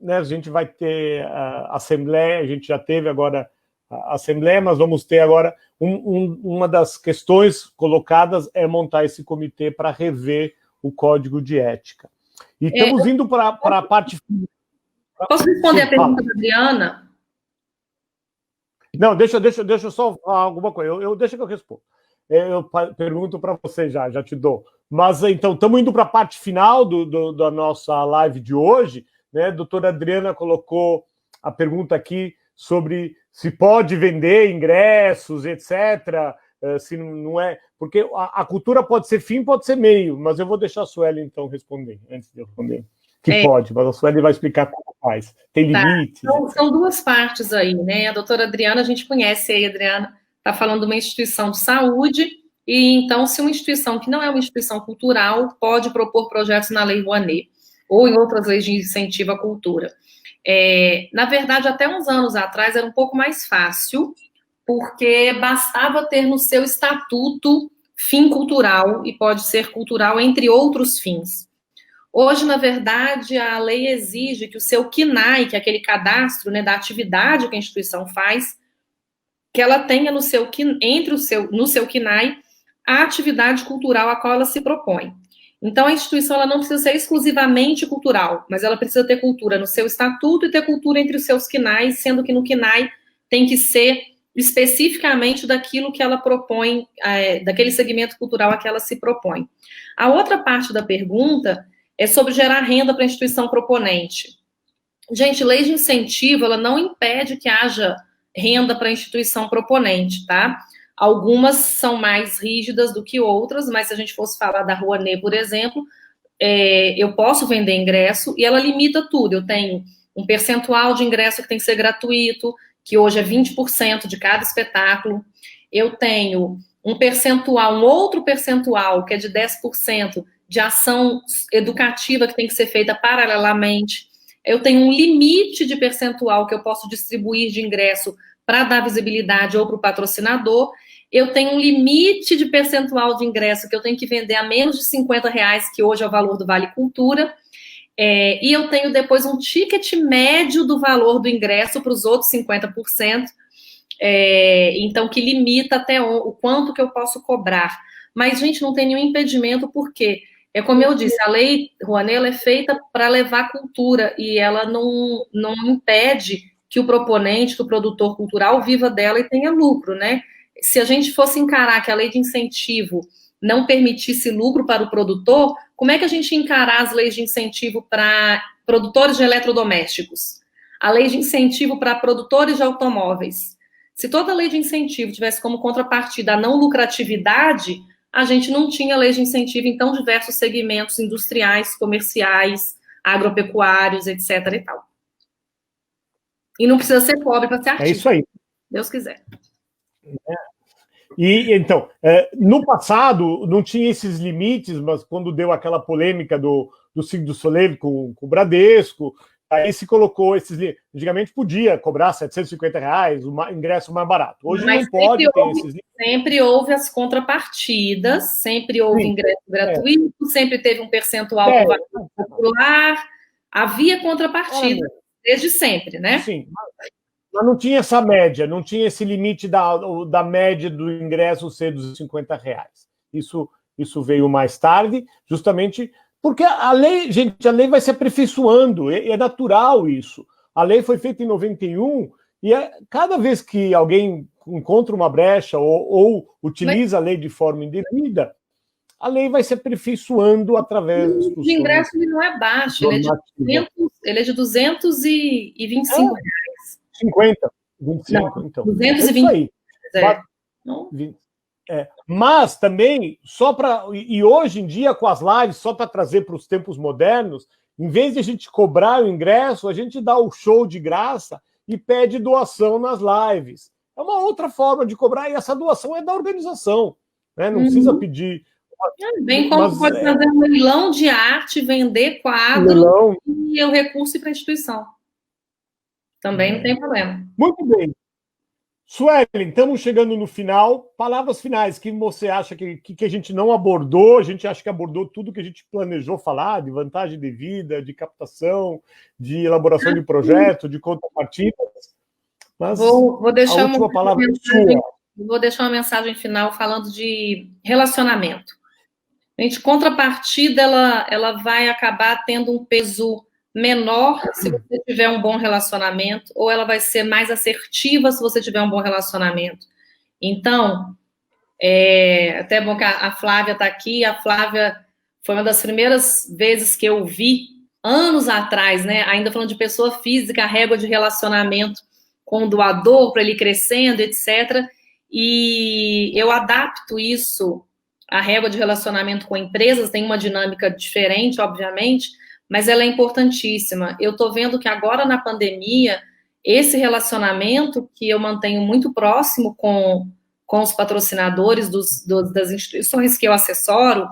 né, a gente vai ter a assembleia, a gente já teve agora a Assembleia, mas vamos ter agora uma das questões colocadas é montar esse comitê para rever o Código de Ética. E estamos indo para a parte... Posso responder a pergunta da Adriana? Não, deixa eu só falar alguma coisa. Deixa que eu respondo. Eu pergunto para você já te dou. Mas, então, estamos indo para a parte final da nossa live de hoje, né? A doutora Adriana colocou a pergunta aqui sobre se pode vender ingressos, etc., se não é... Porque a cultura pode ser fim, pode ser meio, mas eu vou deixar a Sueli, então, responder, antes de eu responder. Que pode, mas a Sueli vai explicar como faz. Tem limites? Então, são duas partes aí, né? A doutora Adriana, a gente conhece aí, Adriana, está falando de uma instituição de saúde, e então, se uma instituição que não é uma instituição cultural pode propor projetos na Lei Rouanet, ou em outras leis de incentivo à cultura. Na verdade, até uns anos atrás era um pouco mais fácil, porque bastava ter no seu estatuto fim cultural, e pode ser cultural entre outros fins. Hoje, na verdade, a lei exige que o seu CNAE, que é aquele cadastro, né, da atividade que a instituição faz, que ela tenha no seu CNAE a atividade cultural a qual ela se propõe. Então, a instituição ela não precisa ser exclusivamente cultural, mas ela precisa ter cultura no seu estatuto e ter cultura entre os seus CNAEs, sendo que no CNAE tem que ser especificamente daquilo que ela propõe, daquele segmento cultural a que ela se propõe. A outra parte da pergunta é sobre gerar renda para a instituição proponente. Gente, lei de incentivo, ela não impede que haja renda para a instituição proponente, tá? Algumas são mais rígidas do que outras, mas se a gente fosse falar da Rouanet, por exemplo, eu posso vender ingresso e ela limita tudo. Eu tenho um percentual de ingresso que tem que ser gratuito, que hoje é 20% de cada espetáculo. Eu tenho um outro percentual, que é de 10%, de ação educativa que tem que ser feita paralelamente. Eu tenho um limite de percentual que eu posso distribuir de ingresso para dar visibilidade ou para o patrocinador. Eu tenho um limite de percentual de ingresso que eu tenho que vender a menos de R$50, que hoje é o valor do Vale Cultura. E eu tenho depois um ticket médio do valor do ingresso para os outros 50%, então que limita até o quanto que eu posso cobrar. Mas, gente, não tem nenhum impedimento, porque, como eu disse, a Lei Rouanet ela é feita para levar cultura, e ela não impede que o proponente, que o produtor cultural viva dela e tenha lucro, né? Se a gente fosse encarar que a lei de incentivo não permitisse lucro para o produtor, como é que a gente ia encarar as leis de incentivo para produtores de eletrodomésticos? A lei de incentivo para produtores de automóveis? Se toda lei de incentivo tivesse como contrapartida a não lucratividade, a gente não tinha lei de incentivo em tão diversos segmentos industriais, comerciais, agropecuários, etc. e tal. E não precisa ser pobre para ser artista. É isso aí. Deus quiser. E, então, no passado não tinha esses limites, mas quando deu aquela polêmica do Cirque du Soleil com o Bradesco, aí se colocou esses limites. Antigamente podia cobrar R$750, o ingresso mais barato. Hoje mas não pode ter esses limites. Sempre houve as contrapartidas, sempre houve ingresso gratuito, sempre teve um percentual do valor popular, havia contrapartida, desde sempre, né? Sim, mas não tinha essa média, não tinha esse limite da média do ingresso ser dos R$50. Isso veio mais tarde, justamente porque a lei, gente, a lei vai se aperfeiçoando, é natural isso. A lei foi feita em 91 e cada vez que alguém encontra uma brecha ou utiliza a lei de forma indevida, a lei vai se aperfeiçoando através dos... O ingresso ele não é baixo, ele é de R$225. 50, 25, não, então. 220. Mas também, e hoje em dia, com as lives, só para trazer para os tempos modernos, em vez de a gente cobrar o ingresso, a gente dá o show de graça e pede doação nas lives. É uma outra forma de cobrar, e essa doação é da organização, né? Não precisa pedir. Bem como pode fazer um leilão de arte, vender quadro e o recurso para a instituição. Também não tem problema. Muito bem. Sueli, estamos chegando no final. Palavras finais, que você acha que a gente não abordou? A gente acha que abordou tudo que a gente planejou falar, de vantagem devida, de captação, de elaboração de projeto, de contrapartidas. Mas vou deixar a última palavra é sua. Vou deixar uma mensagem final falando de relacionamento. Gente, contrapartida, ela vai acabar tendo um peso menor se você tiver um bom relacionamento, ou ela vai ser mais assertiva se você tiver um bom relacionamento. Então, até bom que a Flávia está aqui. A Flávia foi uma das primeiras vezes que eu vi, anos atrás, né, ainda falando de pessoa física, a régua de relacionamento com o doador, para ele crescendo, etc. E eu adapto isso, a régua de relacionamento com empresas, tem uma dinâmica diferente, obviamente, mas ela é importantíssima. Eu estou vendo que agora, na pandemia, esse relacionamento que eu mantenho muito próximo com os patrocinadores das instituições que eu assessoro,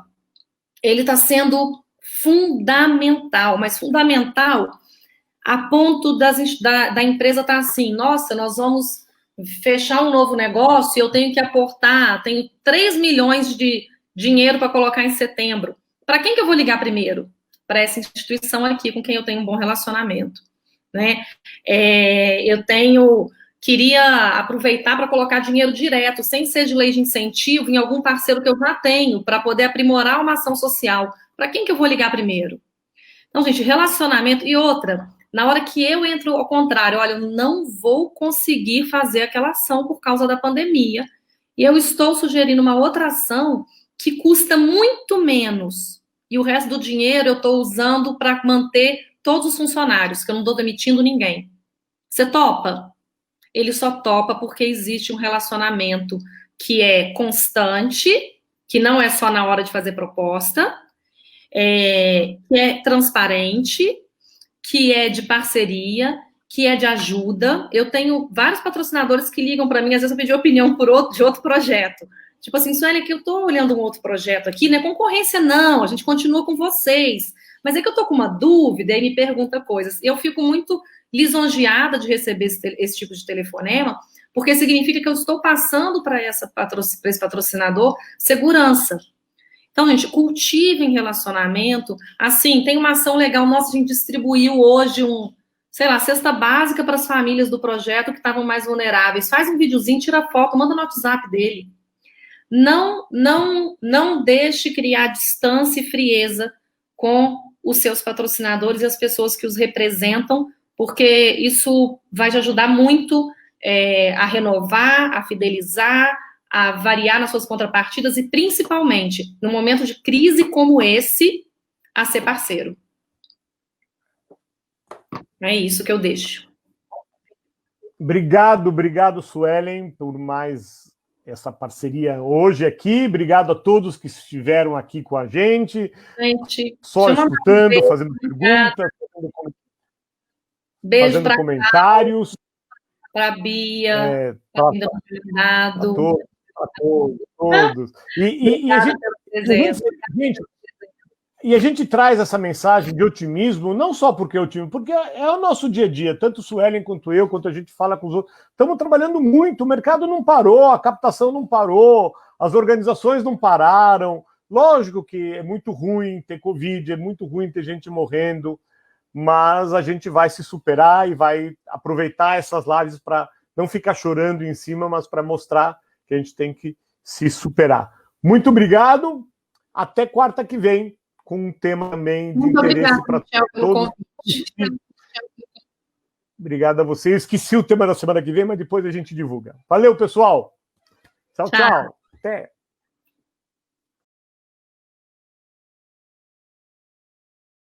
ele está sendo fundamental, mas fundamental a ponto da empresa estar assim, nossa, nós vamos fechar um novo negócio e eu tenho que aportar, tenho 3 milhões de dinheiro para colocar em setembro. Para quem que eu vou ligar primeiro? Para essa instituição aqui, com quem eu tenho um bom relacionamento, né? Queria aproveitar para colocar dinheiro direto, sem ser de lei de incentivo, em algum parceiro que eu já tenho, para poder aprimorar uma ação social. Para quem que eu vou ligar primeiro? Então, gente, relacionamento. E outra, na hora que eu entro ao contrário, olha, eu não vou conseguir fazer aquela ação por causa da pandemia, e eu estou sugerindo uma outra ação que custa muito menos, e o resto do dinheiro eu estou usando para manter todos os funcionários, que eu não estou demitindo ninguém. Você topa? Ele só topa porque existe um relacionamento que é constante, que não é só na hora de fazer proposta, que é transparente, que é de parceria, que é de ajuda. Eu tenho vários patrocinadores que ligam para mim, às vezes eu pedi opinião de outro projeto. Tipo assim, Sueli, que eu estou olhando um outro projeto aqui, não é concorrência não, a gente continua com vocês, mas é que eu estou com uma dúvida e me pergunta coisas. Eu fico muito lisonjeada de receber esse tipo de telefonema, porque significa que eu estou passando para esse patrocinador segurança. Então, gente, cultivem relacionamento. Assim, tem uma ação legal nossa, a gente distribuiu hoje cesta básica para as famílias do projeto que estavam mais vulneráveis. Faz um videozinho, tira foto, manda no WhatsApp dele. Não deixe criar distância e frieza com os seus patrocinadores e as pessoas que os representam, porque isso vai te ajudar muito a renovar, a fidelizar, a variar nas suas contrapartidas e, principalmente, no momento de crise como esse, a ser parceiro. É isso que eu deixo. Obrigado, Suelen, por mais essa parceria hoje aqui. Obrigado a todos que estiveram aqui com a gente. Só escutando, fazendo perguntas, fazendo comentários. Para a Bia, para todos. E a gente traz essa mensagem de otimismo, não só porque é otimismo, porque é o nosso dia a dia, tanto o Suelen quanto eu, quanto a gente fala com os outros. Estamos trabalhando muito, o mercado não parou, a captação não parou, as organizações não pararam. Lógico que é muito ruim ter Covid, é muito ruim ter gente morrendo, mas a gente vai se superar e vai aproveitar essas lives para não ficar chorando em cima, mas para mostrar que a gente tem que se superar. Muito obrigado, até quarta que vem, com um tema também de interesse para todos. Obrigado a você. Eu esqueci o tema da semana que vem, mas depois a gente divulga. Valeu, pessoal. Tchau. Até.